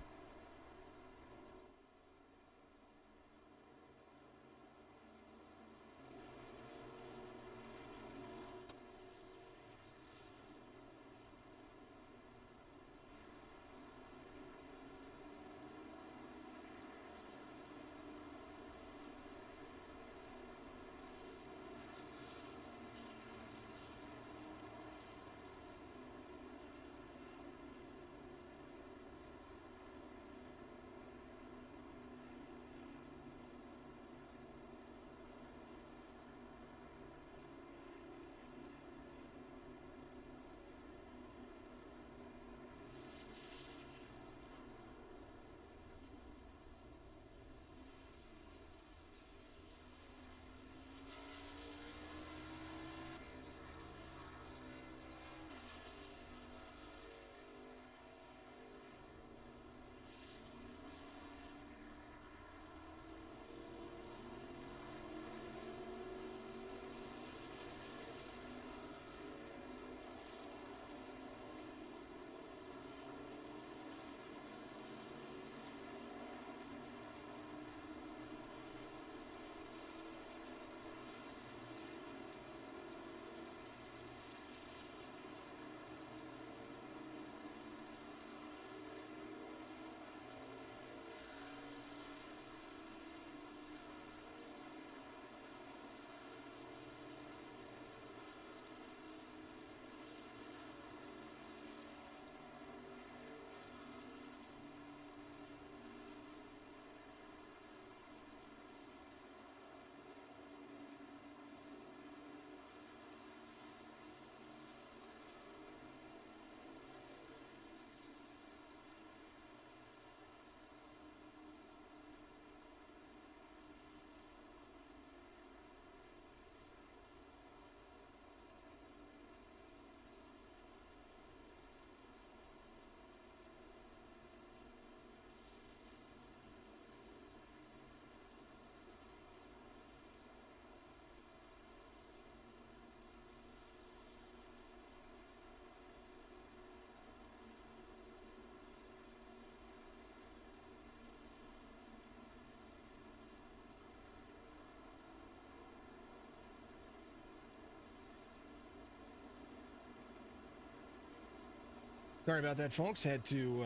Sorry about that, folks. Had to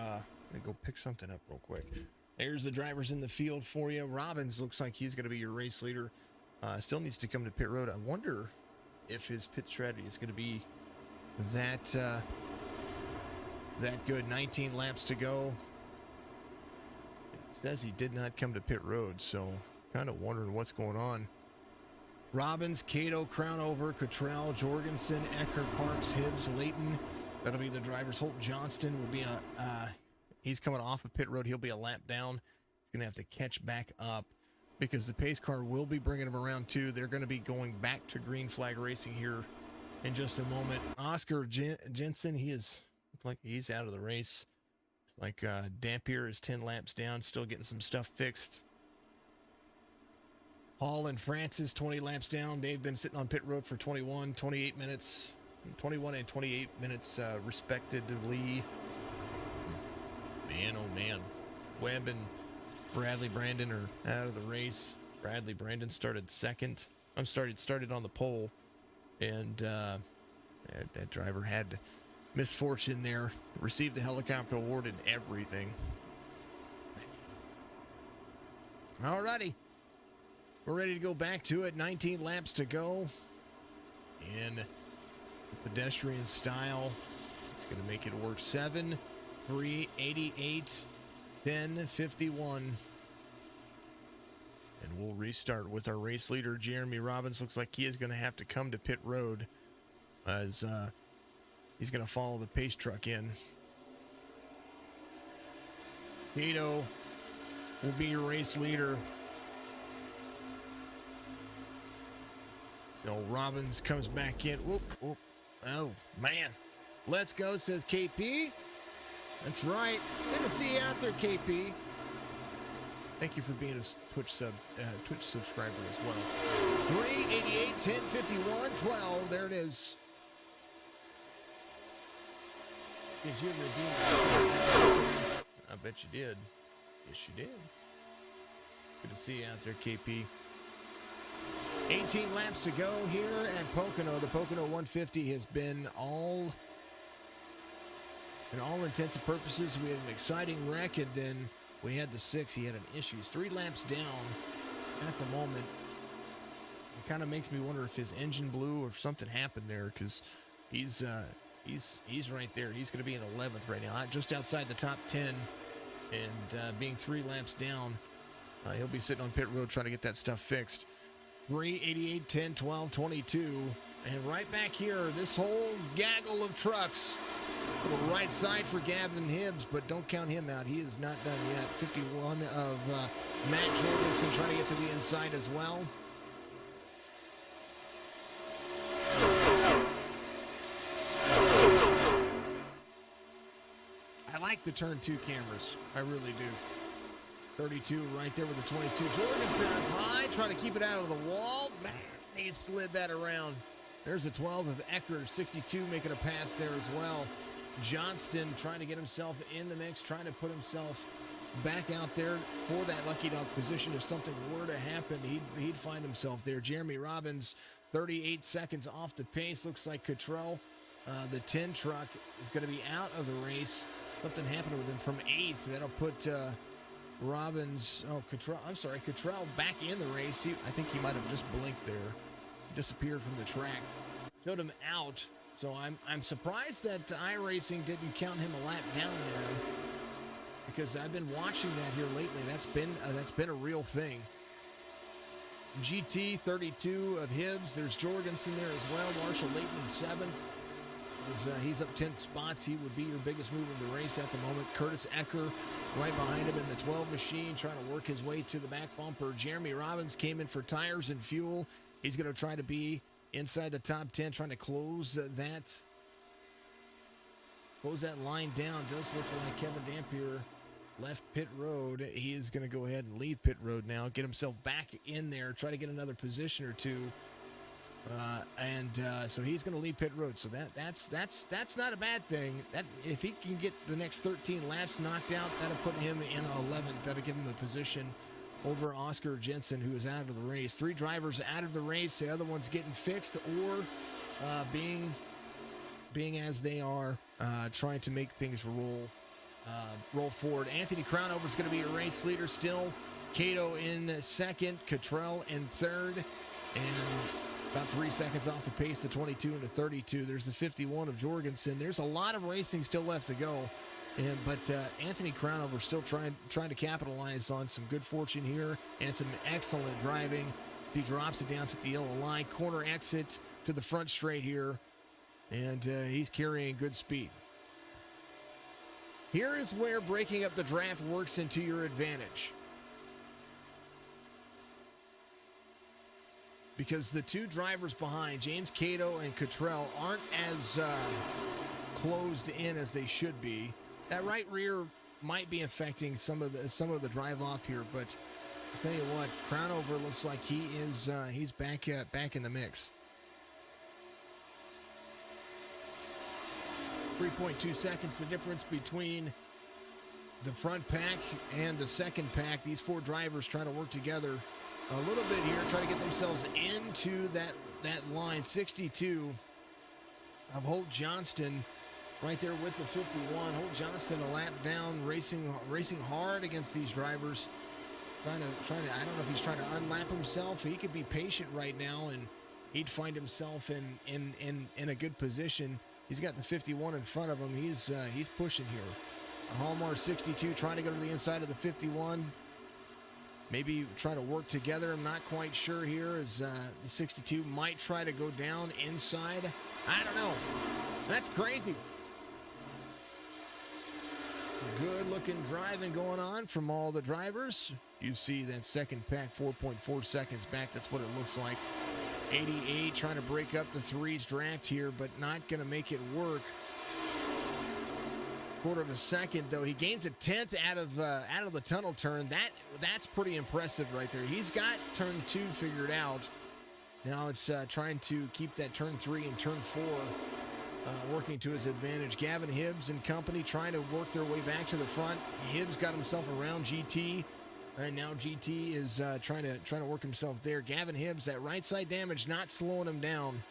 go pick something up real quick. There's the drivers in the field for you. Robbins looks like he's going to be your race leader. Still needs to come to pit road. I wonder if his pit strategy is going to be that good. 19 laps to go. It says he did not come to pit road, so kind of wondering what's going on. Robbins, Cato, Crownover, Cottrell, Jorgensen, Ecker, Parks, Hibbs, Layton. That'll be the drivers. Holt Johnston will be he's coming off of pit road. He'll be a lap down. He's going to have to catch back up because the pace car will be bringing him around too. They're going to be going back to green flag racing here in just a moment. Oscar Jensen, looks like he's out of the race. Like Dampier is 10 laps down, still getting some stuff fixed. Hall and Francis, 20 laps down. They've been sitting on pit road for 21 and 28 minutes respectively. Man, oh man. Webb and Bradley Brandon are out of the race. Bradley Brandon started second. Started on the pole, and that driver had misfortune there. Received the helicopter award and everything. Alrighty. We're ready to go back to it. 19 laps to go. In pedestrian style. It's going to make it work. 7, 3, 88, 10, 51. And we'll restart with our race leader, Jeremy Robbins. Looks like he is going to have to come to pit road as he's going to follow the pace truck in. Cato will be your race leader. So Robbins comes back in. Whoop, whoop. Oh, man. Let's go, says KP. That's right. Good to see you out there, KP. Thank you for being a Twitch subscriber as well. 388, 10, 51, 12. There it is. Did you redeem it? I bet you did. Yes, you did. Good to see you out there, KP. 18 laps to go here at Pocono. The Pocono 150 has been in all intents and purposes. We had an exciting wreck, and then we had the 6. He had an issue. He's 3 laps down at the moment. It kind of makes me wonder if his engine blew or if something happened there, because he's right there. He's going to be in 11th right now, just outside the top 10, and being 3 laps down, he'll be sitting on pit road trying to get that stuff fixed. 3, 88, 10, 12, 22. And right back here, this whole gaggle of trucks. Little right side for Gavin Hibbs, but don't count him out. He is not done yet. 51 of Matt Jorgensen trying to get to the inside as well. I like the turn 2 cameras. I really do. 32 right there with the 22. Jorgensen up high, trying to keep it out of the wall. Man, he slid that around. There's a 12 of Ecker, 62 making a pass there as well. Johnston trying to get himself in the mix, trying to put himself back out there for that lucky dog position. If something were to happen, he'd find himself there. Jeremy Robbins, 38 seconds off the pace. Looks like Cottrell, the 10 truck, is going to be out of the race. Something happened with him from 8th. That'll put Cottrell back in the race. I think he might have just blinked there. Disappeared from the track. Showed him out. So I'm surprised that iRacing didn't count him a lap down there, because I've been watching that here lately. That's been a real thing. GT 32 of Hibbs. There's Jorgensen there as well. Marshall Layton in 7th. He's up 10 spots. He would be your biggest move of the race at the moment. Curtis Ecker right behind him in the 12 machine, trying to work his way to the back bumper. Jeremy Robbins came in for tires and fuel. He's going to try to be inside the top 10, trying to close that line down. Does look like Kevin Dampier left pit road. He is going to go ahead and leave pit road now, get himself back in there, try to get another position or two. So he's going to leave pit road. So that's not a bad thing. That if he can get the next 13 laps knocked out, that'll put him in 11th. That'll give him the position over Oscar Jensen, who is out of the race. 3 drivers out of the race. The other one's getting fixed or being as they are trying to make things roll forward. Anthony Crownover is going to be a race leader still. Cato in second, Cottrell in third, and about 3 seconds off the pace, the 22 and the 32. There's the 51 of Jorgensen. There's a lot of racing still left to go, but Anthony Crownover still trying to capitalize on some good fortune here and some excellent driving. He drops it down to the yellow line, corner exit to the front straight here, and he's carrying good speed. Here is where breaking up the draft works into your advantage. Because the two drivers behind, James Cato and Cottrell, aren't as closed in as they should be. That right rear might be affecting some of the drive off here, but I'll tell you what, Crownover looks like he's back in the mix. 3.2 seconds the difference between the front pack and the second pack. These four drivers trying to work together a little bit here, try to get themselves into that line. 62 of Holt Johnston right there with the 51. Holt Johnston a lap down, racing hard against these drivers. Trying to, I don't know if he's trying to unlap himself. He could be patient right now and he'd find himself in a good position. He's got the 51 in front of him. He's pushing here. A Hallmark 62 trying to go to the inside of the 51. Maybe try to work together. I'm not quite sure here as the 62 might try to go down inside. I don't know. That's crazy. Good looking driving going on from all the drivers. You see that second pack 4.4 seconds back. That's what it looks like. 88 trying to break up the threes draft here, but not going to make it work. Quarter of a second though. He gains a tenth out of the tunnel turn. That's pretty impressive right there. He's got turn 2 figured out. Now it's trying to keep that turn 3 and turn 4 working to his advantage. Gavin Hibbs and company trying to work their way back to the front. Hibbs got himself around GT. Right now GT is trying to work himself there. Gavin Hibbs, that right side damage not slowing him down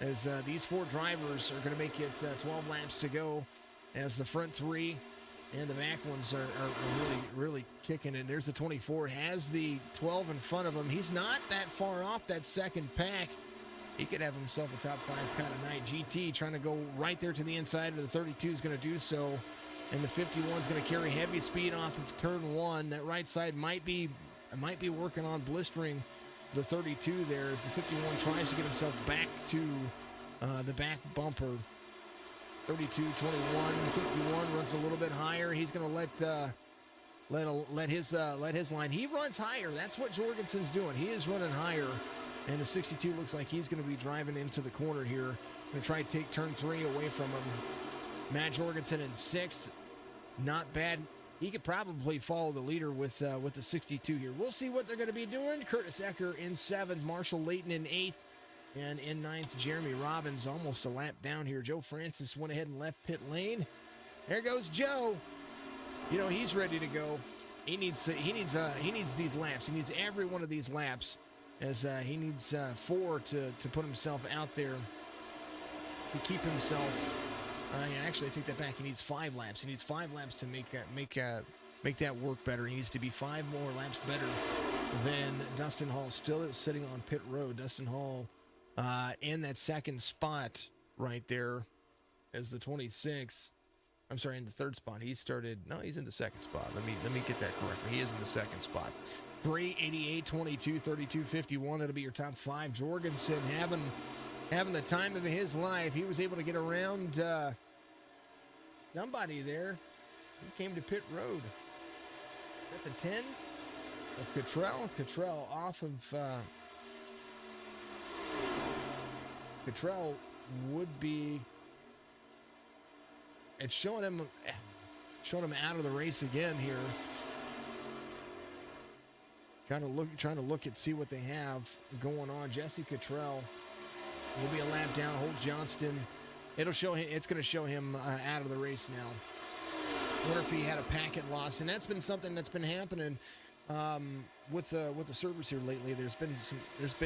as these four drivers are going to make it 12 laps to go as the front three and the back ones are really kicking it. There's the 24, has the 12 in front of him. He's not that far off that second pack. He could have himself a top 5 kind of night. GT trying to go right there to the inside of the 32 is going to do so. And the 51 is going to carry heavy speed off of turn 1. That right side might be working on blistering the 32 there as the 51 tries to get himself back to the back bumper. 32, 21, 51 runs a little bit higher. He's going to let his line. He runs higher. That's what Jorgensen's doing. He is running higher. And the 62 looks like he's going to be driving into the corner here. Going to try to take turn 3 away from him. Matt Jorgensen in 6th. Not bad. He could probably follow the leader with the 62 here. We'll see what they're going to be doing. Curtis Ecker in 7th. Marshall Layton in 8th. And in 9th, Jeremy Robbins almost a lap down here. Joe Francis went ahead and left pit lane. There goes Joe. You know, he's ready to go. He needs these laps. He needs every one of these laps as he needs 4 to put himself out there to keep himself. Actually, I take that back. He needs 5 laps. He needs 5 laps to make that work better. He needs to be 5 more laps better than Dustin Hall. Still sitting on pit road. Dustin Hall in that second spot right there as the 26. I'm sorry, in the third spot. He's in the second spot. Let me get that correctly. He is in the second spot. 3, 88, 22, 32, 51. That'll be your top 5. Jorgensen having the time of his life. He was able to get around somebody there. He came to pit road. At the 10 of Cottrell. Cottrell off of Cottrell would be. It's showing him out of the race again here. Trying to look and see what they have going on. Jesse Cottrell will be a lap down. Holt Johnston. It's going to show him out of the race now. I wonder if he had a packet loss, and that's been something that's been happening with the servers here lately. There's been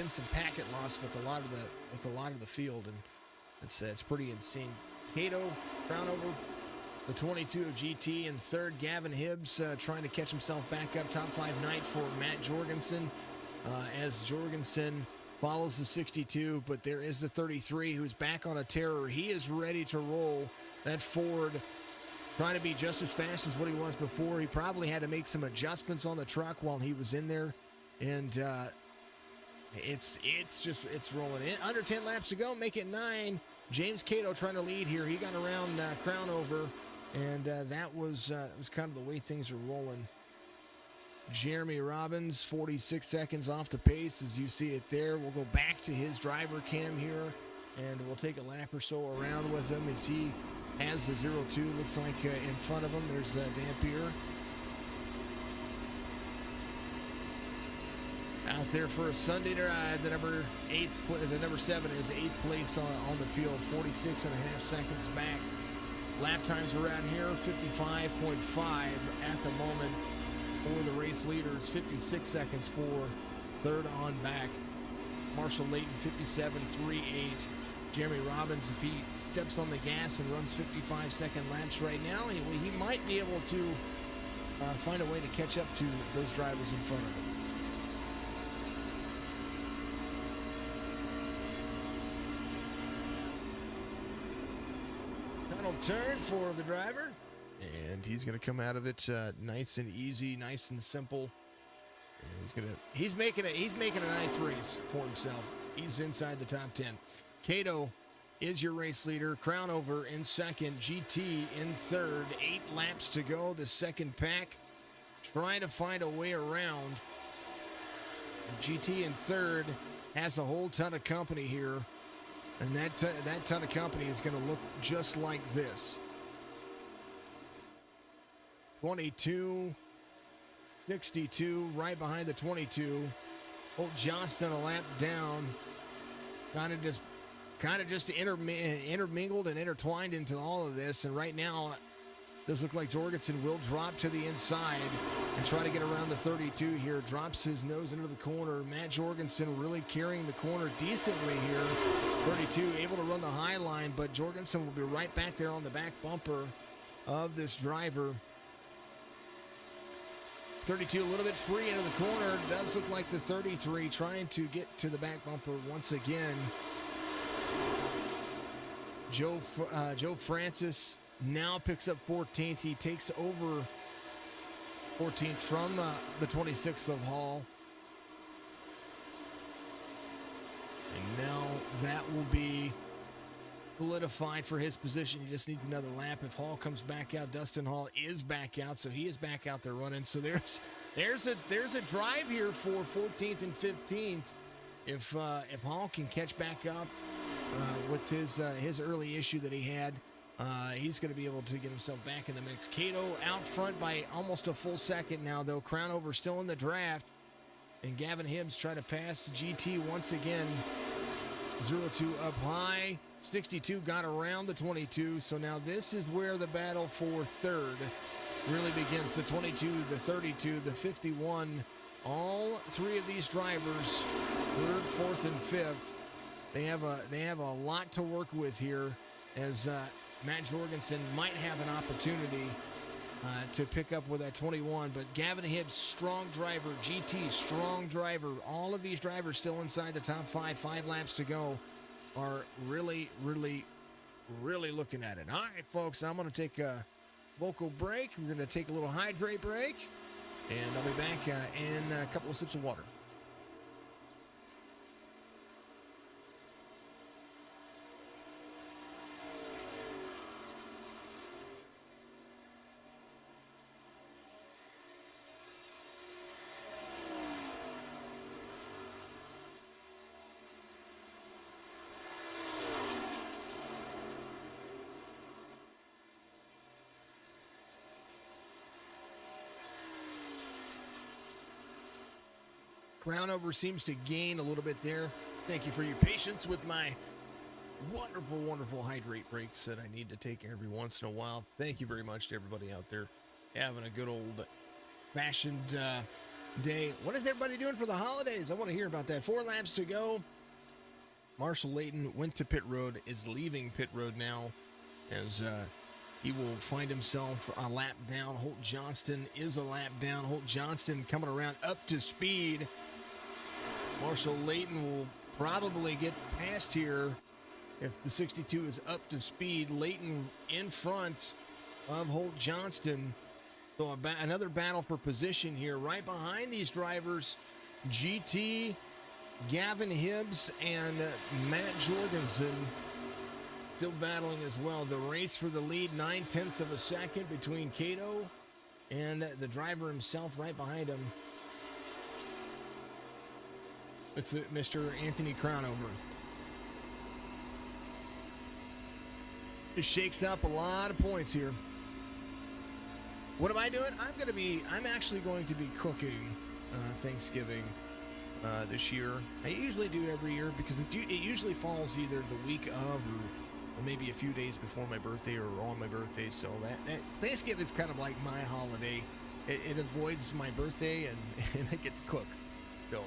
some packet loss with a lot of the field, and it's pretty insane. Cato, crown over the 22 of GT. In third, Gavin Hibbs trying to catch himself back up. Top 5 night for Matt Jorgensen as Jorgensen follows the 62, but there is the 33 who's back on a terror. He is ready to roll. That Ford trying to be just as fast as what he was before. He probably had to make some adjustments on the truck while he was in there, and it's rolling in. Under 10 laps to go, make it 9. James Cato trying to lead here. He got around crown over, and that was kind of the way things are rolling. Jeremy Robbins, 46 seconds off the pace as you see it there. We'll go back to his driver cam here, and we'll take a lap or so around with him as he has the 0-2, looks like in front of him. There's Dampier. Out there for a Sunday drive, the number 7 is 8th place on the field, 46 and a half seconds back. Lap times around here, 55.5 at the moment for the race leaders, 56 seconds for third on back. Marshall Layton, 57.38. Jeremy Robbins, if he steps on the gas and runs 55-second laps right now, he might be able to find a way to catch up to those drivers in front of him. Final turn for the driver, and he's going to come out of it nice and easy, nice and simple. And he's making a nice race for himself. He's inside the top 10. Cato is your race leader. Crown over in second. GT in third. 8 laps to go. The second pack trying to find a way around. GT in third has a whole ton of company here. And that ton of company is going to look just like this. 22, 62, right behind the 22. Old Johnston a lap down. Kind of just intermingled and intertwined into all of this. And right now, it does look like Jorgensen will drop to the inside and try to get around the 32 here. Drops his nose into the corner. Matt Jorgensen really carrying the corner decently here. 32 able to run the high line, but Jorgensen will be right back there on the back bumper of this driver. 32 a little bit free into the corner. Does look like the 33 trying to get to the back bumper once again. Joe Francis now picks up 14th. He takes over 14th from the 26th of Hall. And now that will be solidified for his position. He just needs another lap. If Hall comes back out, Dustin Hall is back out, so he is back out there running. So there's a drive here for 14th and 15th. If Hall can catch back up with his early issue that he had, he's going to be able to get himself back in the mix. Cato out front by almost a full second now, though. Crown over still in the draft. And Gavin Hibbs trying to pass GT once again. 0-2 up high. 62 got around the 22. So now this is where the battle for third really begins. The 22, the 32, the 51. All three of these drivers, third, fourth, and fifth, they have a lot to work with here, as Matt Jorgensen might have an opportunity to pick up with that 21. But Gavin Hibbs, strong driver. GT, strong driver. All of these drivers still inside the top 5. 5 laps to go. Are really, really, really looking at it. All right, folks, I'm going to take a vocal break. We're going to take a little hydrate break, and I'll be back in a couple of sips of water. Crownover seems to gain a little bit there. Thank you for your patience with my wonderful, wonderful hydrate breaks that I need to take every once in a while. Thank you very much to everybody out there having a good old-fashioned day. What is everybody doing for the holidays? I want to hear about that. 4 laps to go. Marshall Layton went to pit road, is leaving pit road now. as he will find himself a lap down. Holt Johnston is a lap down. Holt Johnston coming around up to speed. Marshall Layton will probably get past here if the 62 is up to speed. Layton in front of Holt Johnston. So another battle for position here. Right behind these drivers, GT, Gavin Hibbs, and Matt Jorgensen still battling as well. The race for the lead, 9/10 of a second between Cato and the driver himself right behind him. It's Mr. Anthony Crownover. It shakes up a lot of points here. What am I doing? I'm actually going to be cooking Thanksgiving this year. I usually do it every year because it usually falls either the week of or maybe a few days before my birthday or on my birthday. So that Thanksgiving is kind of like my holiday. It avoids my birthday and I get to cook. So,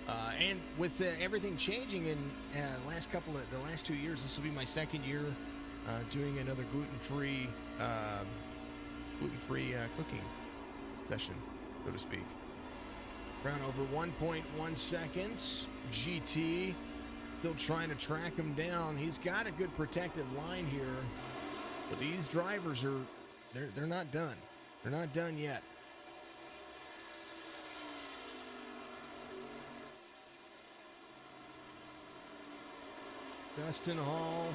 and with everything changing in the last 2 years, this will be my second year doing another gluten-free cooking session, so to speak. Round over 1.1 seconds. GT still trying to track him down. He's got a good protected line here, but these drivers they're not done. They're not done yet. Dustin Hall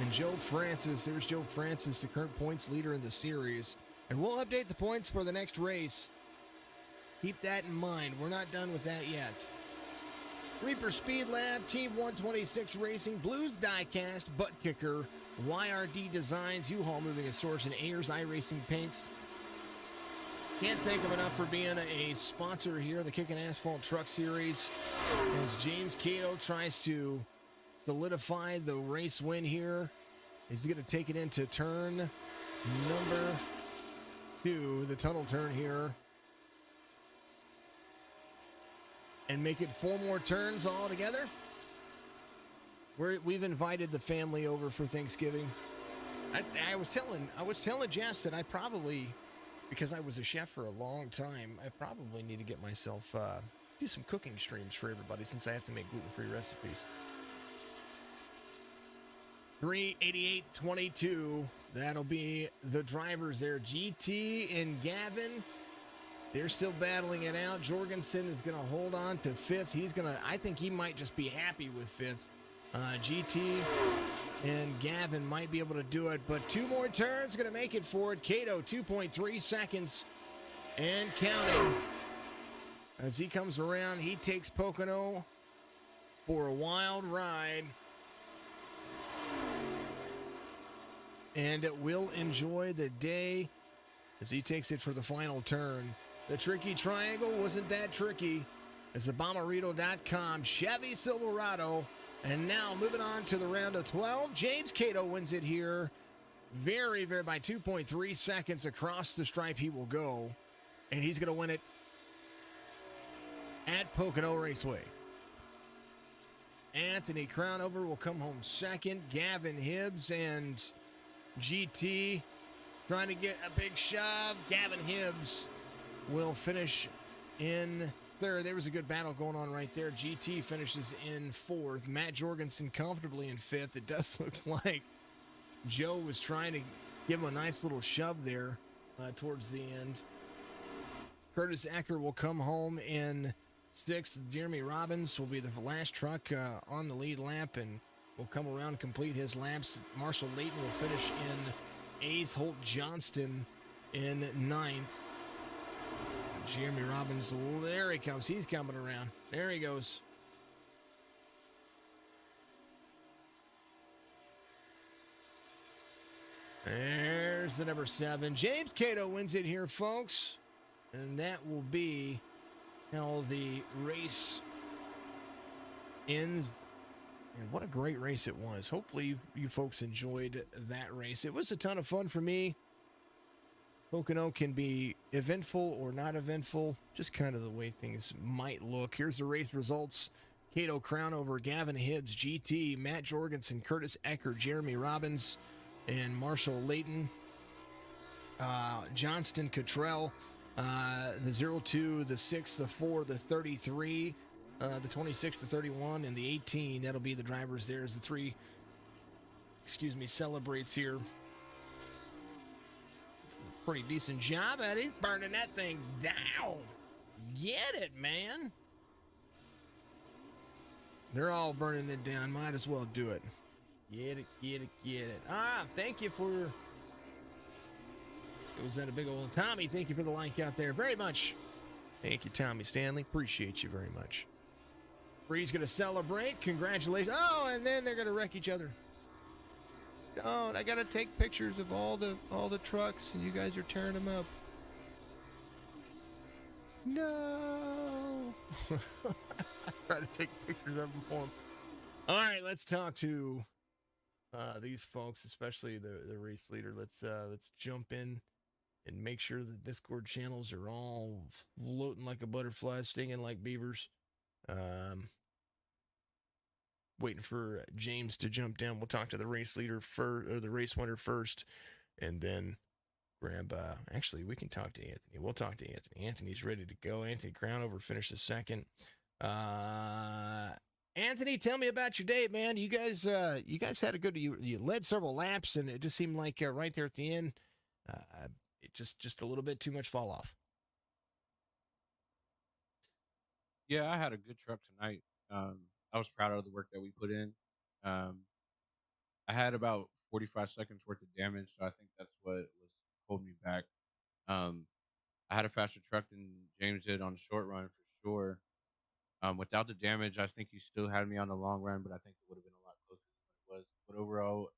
and Joe Francis. There's Joe Francis, the current points leader in the series. And we'll update the points for the next race. Keep that in mind. We're not done with that yet. Reaper Speed Lab, Team 126 Racing, Blues Diecast, Butt Kicker, YRD Designs, U-Haul Moving and Storage, and Ayers iRacing Paints. Can't thank them enough for being a sponsor here, the Kickin Assphalt Truck Series, as James Cato tries to solidify the race win here. He's going to take it into turn number 2, the tunnel turn here, and make it 4 more turns all together. We've invited the family over for Thanksgiving. I was telling Jess that I probably, because I was a chef for a long time, I probably need to get myself do some cooking streams for everybody since I have to make gluten-free recipes. 3:88.22. That'll be the drivers there. GT and Gavin, they're still battling it out. Jorgensen is going to hold on to 5th. I think he might just be happy with 5th. GT and Gavin might be able to do it, but 2 more turns going to make it forward. Cato, 2.3 seconds and counting. As he comes around, he takes Pocono for a wild ride. And we'll enjoy the day as he takes it for the final turn. The tricky triangle wasn't that tricky. It's the Bommarito.com Chevy Silverado. And now moving on to the round of 12. James Cato wins it here. Very, very by 2.3 seconds across the stripe he will go. And he's going to win it at Pocono Raceway. Anthony Crownover will come home second. Gavin Hibbs and GT trying to get a big shove. Gavin Hibbs will finish in 3rd. There was a good battle going on right there. GT finishes in 4th. Matt Jorgensen comfortably in 5th. It does look like Joe was trying to give him a nice little shove there towards the end. Curtis Ecker will come home in 6th. Jeremy Robbins will be the last truck on the lead lap and will come around and complete his laps. Marshall Layton will finish in 8th. Holt Johnston in 9th. Jeremy Robbins, there he comes. He's coming around. There he goes. There's the number 7. James Cato wins it here, folks. And that will be how the race ends. And what a great race it was. Hopefully you folks enjoyed that race. It was a ton of fun for me. Pocono can be eventful or not eventful, just kind of the way things might look. Here's the race results. Cato Crownover, Gavin Hibbs, GT, Matt Jorgensen, Curtis Ecker, Jeremy Robbins, and Marshall Layton, Johnston Cottrell, the 02, the 6, the 4, the 33, the 26, the 31, and the 18. That'll be the drivers there as the three, celebrates here. Pretty decent job at it. Burning that thing down. Get it, man. They're all burning it down. Might as well do it. Get it. Thank you for... Was that a big old Tommy? Thank you for the like out there very much. Thank you, Tommy Stanley. Appreciate you very much. Bree's going to celebrate. Congratulations. Oh, and then they're going to wreck each other. Don't. I got to take pictures of all the trucks, and you guys are tearing them up. No. Try to take pictures of them for them. All right, let's talk to these folks, especially the race leader. Let's jump in and make sure the Discord channels are all floating like a butterfly, stinging like beavers. Waiting for James to jump down. We'll talk to the race leader first, or the race winner first, and then grab. Actually, we can talk to Anthony. We'll talk to Anthony. Anthony's ready to go. Anthony Crownover finishes second. Anthony, tell me about your day, man. You guys had a good. You led several laps, and it just seemed like right there at the end, it just a little bit too much fall off. Yeah, I had a good truck tonight. I was proud of the work that we put in. I had about 45 seconds worth of damage, so I think that's what was holding me back. I had a faster truck than James did on the short run for sure. Without the damage, I think he still had me on the long run, but I think it would have been a lot closer than what it was. But overall,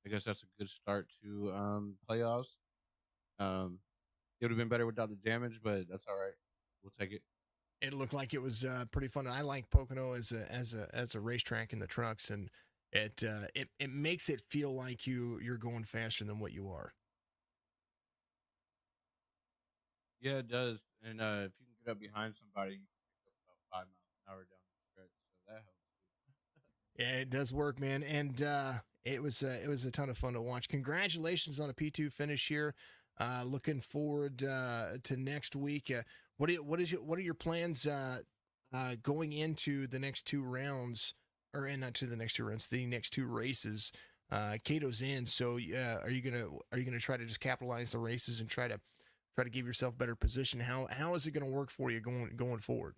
I guess that's a good start to playoffs. It would have been better without the damage, but that's all right. We'll take it. It looked like it was pretty fun. I like Pocono as a racetrack in the trucks, and it makes it feel like you're going faster than what you are. Yeah, it does. And if you can get up behind somebody, you can pick up about 5 miles an hour down the stretch, so that helps too. Yeah, it does work, man, and it was a ton of fun to watch. Congratulations on a P2 finish here. Looking forward to next week. What are your plans going into the next two rounds, or not to the next two rounds, the next two races? Cato's in, so are you gonna try to just capitalize the races and try to give yourself better position? How is it gonna work for you going forward?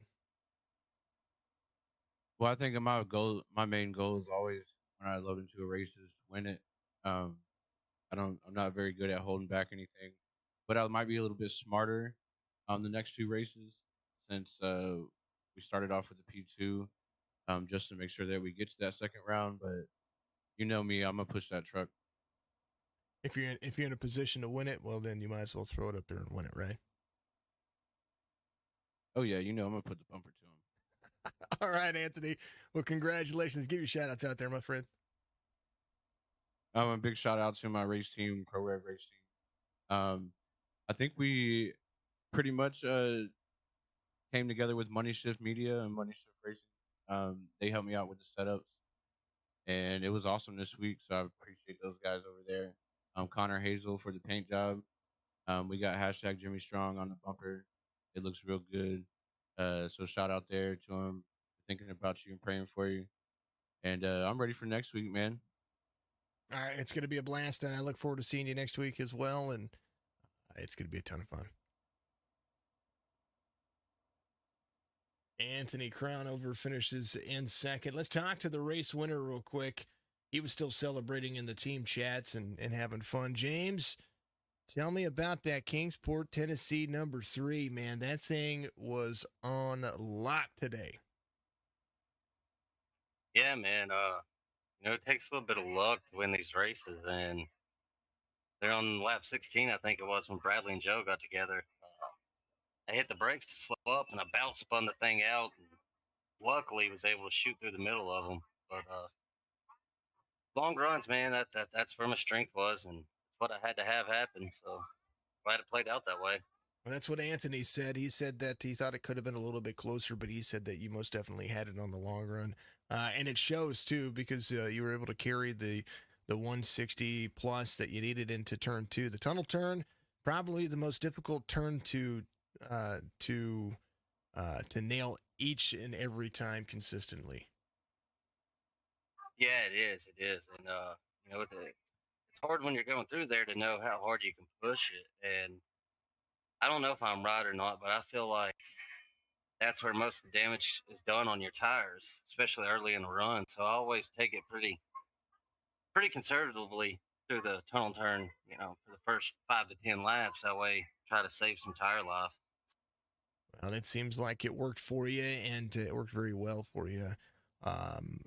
Well, I think my main goal is always when I load into a race is to win it. Um, I'm not very good at holding back anything, but I might be a little bit smarter on the next two races since we started off with the P2, just to make sure that we get to that second round. But you know me, I'm gonna push that truck. If you're in a position to win it, well, then you might as well throw it up there and win it, right? Oh yeah, you know I'm gonna put the bumper to him. All right, Anthony. Well, congratulations. Give your shout outs out there, my friend. A big shout out to my race team, Pro Rev Race Team. I think we pretty much came together with Money Shift Media and Money Shift Racing. They helped me out with the setups, and it was awesome this week. So I appreciate those guys over there. Connor Hazel for the paint job. We got hashtag Jimmy Strong on the bumper. It looks real good. So shout out there to him, thinking about you and praying for you. And I'm ready for next week, man. All right, it's going to be a blast, and I look forward to seeing you next week as well. And it's going to be a ton of fun. Anthony Crownover finishes in second. Let's talk to the race winner real quick. He was still celebrating in the team chats and having fun. James, tell me about that Kingsport, Tennessee number 3, man. That thing was on lock today. Yeah, man. It takes a little bit of luck to win these races, and they're on lap 16, I think it was, when Bradley and Joe got together. I hit the brakes to slow up, and I bounce spun the thing out, and luckily was able to shoot through the middle of them. But long runs, man, that's where my strength was, and it's what I had to have happen. So glad it played out that way. Well, that's what Anthony said. He said that he thought it could have been a little bit closer, but he said that you most definitely had it on the long run. And it shows, too, because you were able to carry the 160 plus that you needed into turn 2. The tunnel turn, probably the most difficult turn to nail each and every time consistently. Yeah, it is. It is, and it's hard when you're going through there to know how hard you can push it. And I don't know if I'm right or not, but I feel like that's where most of the damage is done on your tires, especially early in the run. So I always take it pretty conservatively through the tunnel turn, for the first 5 to 10 laps. That way, try to save some tire life. Well, it seems like it worked for you, and it worked very well for you. Um,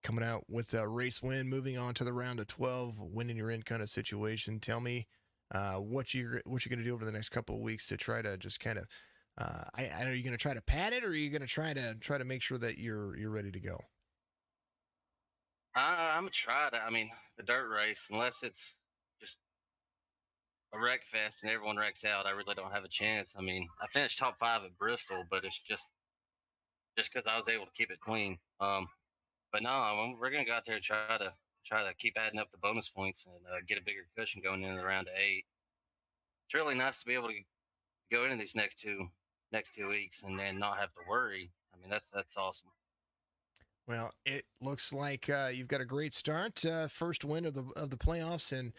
Coming out with a race win, moving on to the round of 12, winning your in kind of situation. Tell me what you're going to do over the next couple of weeks to try to just kind of. I are you going to try to pad it, or are you going to try to make sure that you're ready to go? I'm gonna try to. I mean, the dirt race, unless it's just a wreck fest and everyone wrecks out, I really don't have a chance. I mean, I finished top 5 at Bristol, but it's just because I was able to keep it clean. But no, we're gonna go out there and try to keep adding up the bonus points and get a bigger cushion going into the round of 8. It's really nice to be able to go into these next 2 weeks and then not have to worry. I mean, that's awesome. Well, it looks like you've got a great start, first win of the playoffs, and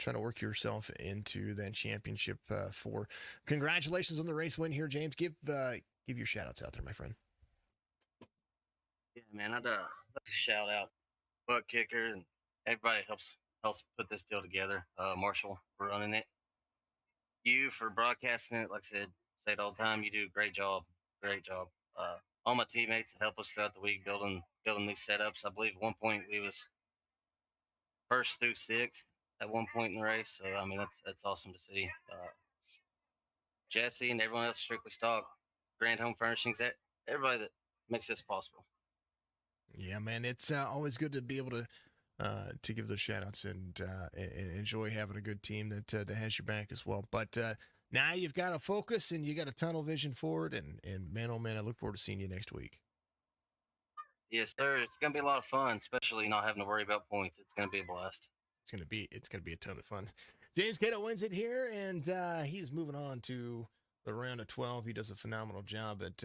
trying to work yourself into that championship. Congratulations on the race win here, James. Give your shout outs out there, my friend. Yeah, man, I'd like to shout out Butt Kicker and everybody helps put this deal together. Marshall for running it, you for broadcasting it. Like I say it all the time. You do a great job. All my teammates help us throughout the week building these setups. I believe at one point we was first through 6th at one point in the race. So I mean that's awesome to see. Jesse and everyone else, Strictly Stock, Grand Home Furnishings, everybody that makes this possible. Yeah, man, it's always good to be able to give those shout outs and enjoy having a good team that has your back as well. But now you've got to focus and you got a tunnel vision forward. And man, oh man, I look forward to seeing you next week. Yes, sir. It's gonna be a lot of fun, especially not having to worry about points. It's gonna be a blast. It's gonna be a ton of fun. James Cato wins it here, and he's moving on to the round of 12. He does a phenomenal job at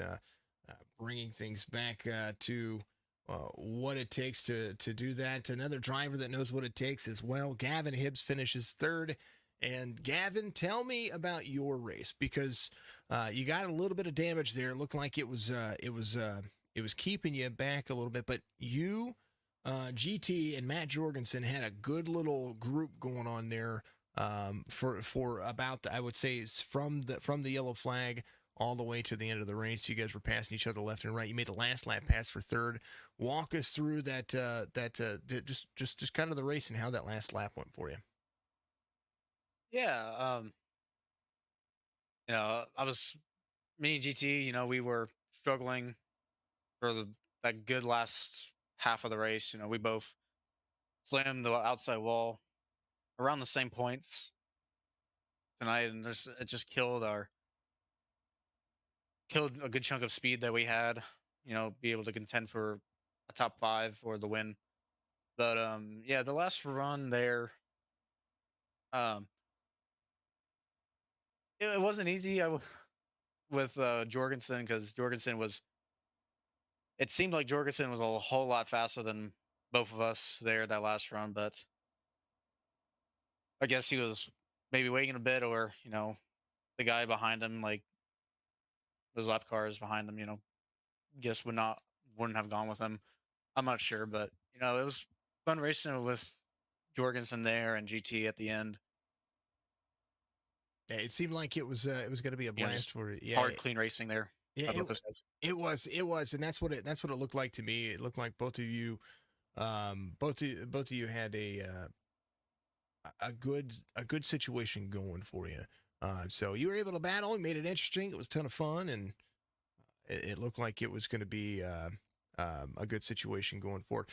bringing things back to what it takes to do that. Another driver that knows what it takes as well. Gavin Hibbs finishes 3rd. And Gavin, tell me about your race, because you got a little bit of damage there. It looked like it was keeping you back a little bit, but you, GT and Matt Jorgensen had a good little group going on there for about I would say it's from the yellow flag all the way to the end of the race. You guys were passing each other left and right. You made the last lap pass for 3rd. Walk us through that just kind of the race and how that last lap went for you. Yeah, me and GT, we were struggling for that good last half of the race. We both slammed the outside wall around the same points tonight, and it just killed a good chunk of speed that we had, be able to contend for a top 5 or the win. But yeah, the last run there, it wasn't easy with Jorgensen, because it seemed like Jorgensen was a whole lot faster than both of us there that last run, but I guess he was maybe waiting a bit, or the guy behind him, like those lap cars behind him, guess wouldn't have gone with him. I'm not sure, but it was fun racing with Jorgensen there and GT at the end. Yeah, it seemed like it was going to be a blast for it. Yeah, hard, clean racing there. Yeah, it was, and that's what it looked like to me. It looked like both of you had a good situation going for you. So you were able to battle and made it interesting. It was a ton of fun, and it looked like it was going to be a good situation going forward.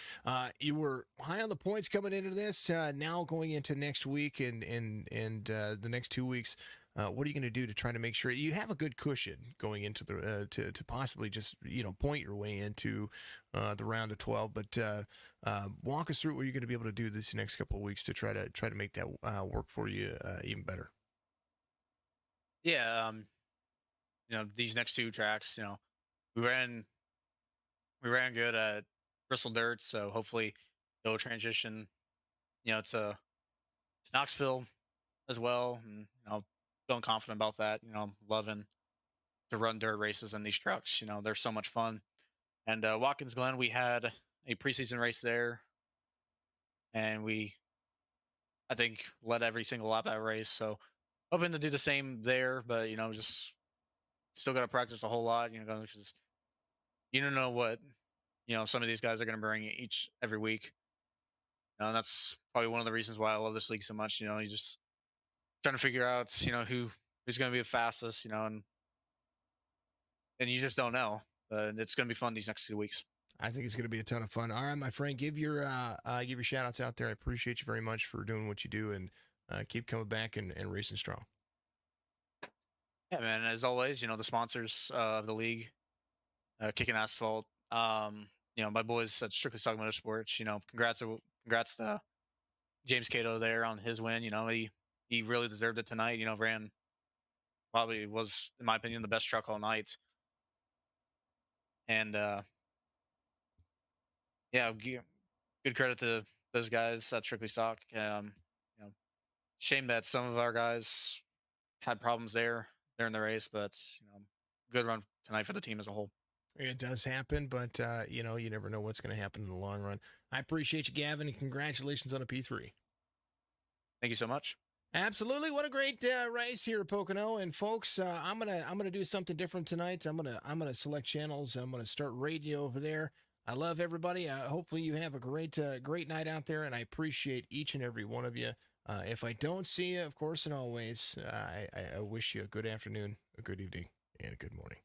You were high on the points coming into this. Now going into next week and the next 2 weeks, what are you going to do to try to make sure you have a good cushion going into the to possibly just point your way into the round of 12? But walk us through what you're going to be able to do this next couple of weeks to try to make that work for you even better. Yeah, these next two tracks, we ran good at Bristol Dirt, so hopefully it'll transition, to Knoxville as well, and feeling confident about that. I'm loving to run dirt races in these trucks. They're so much fun. And Watkins Glen, we had a preseason race there, and I think, led every single lap of that race. So hoping to do the same there, but just still got to practice a whole lot. Because you don't know what some of these guys are going to bring every week. And that's probably one of the reasons why I love this league so much. You just trying to figure out who's going to be the fastest. And you just don't know. But it's going to be fun these next 2 weeks. I think it's going to be a ton of fun. All right, my friend, give your shout outs out there. I appreciate you very much for doing what you do, and keep coming back and racing strong. Yeah, man. As always, the sponsors of the league, Kickin Assphalt. My boys at Strictly Stock Motorsports. Congrats to James Cato there on his win. He really deserved it tonight. Ran probably was, in my opinion, the best truck all night. And good credit to those guys at Strictly Stock. Shame that some of our guys had problems there during the race, but good run tonight for the team as a whole. It does happen, but you never know what's going to happen in the long run. I appreciate you, Gavin, and congratulations on a P3. Thank you so much. Absolutely, what a great race here at Pocono. And folks, I'm gonna do something different tonight. I'm gonna select channels. I'm gonna start radio over there. I love everybody. Hopefully you have a great night out there, and I appreciate each and every one of you. If I don't see you, of course and always, I wish you a good afternoon, a good evening, and a good morning.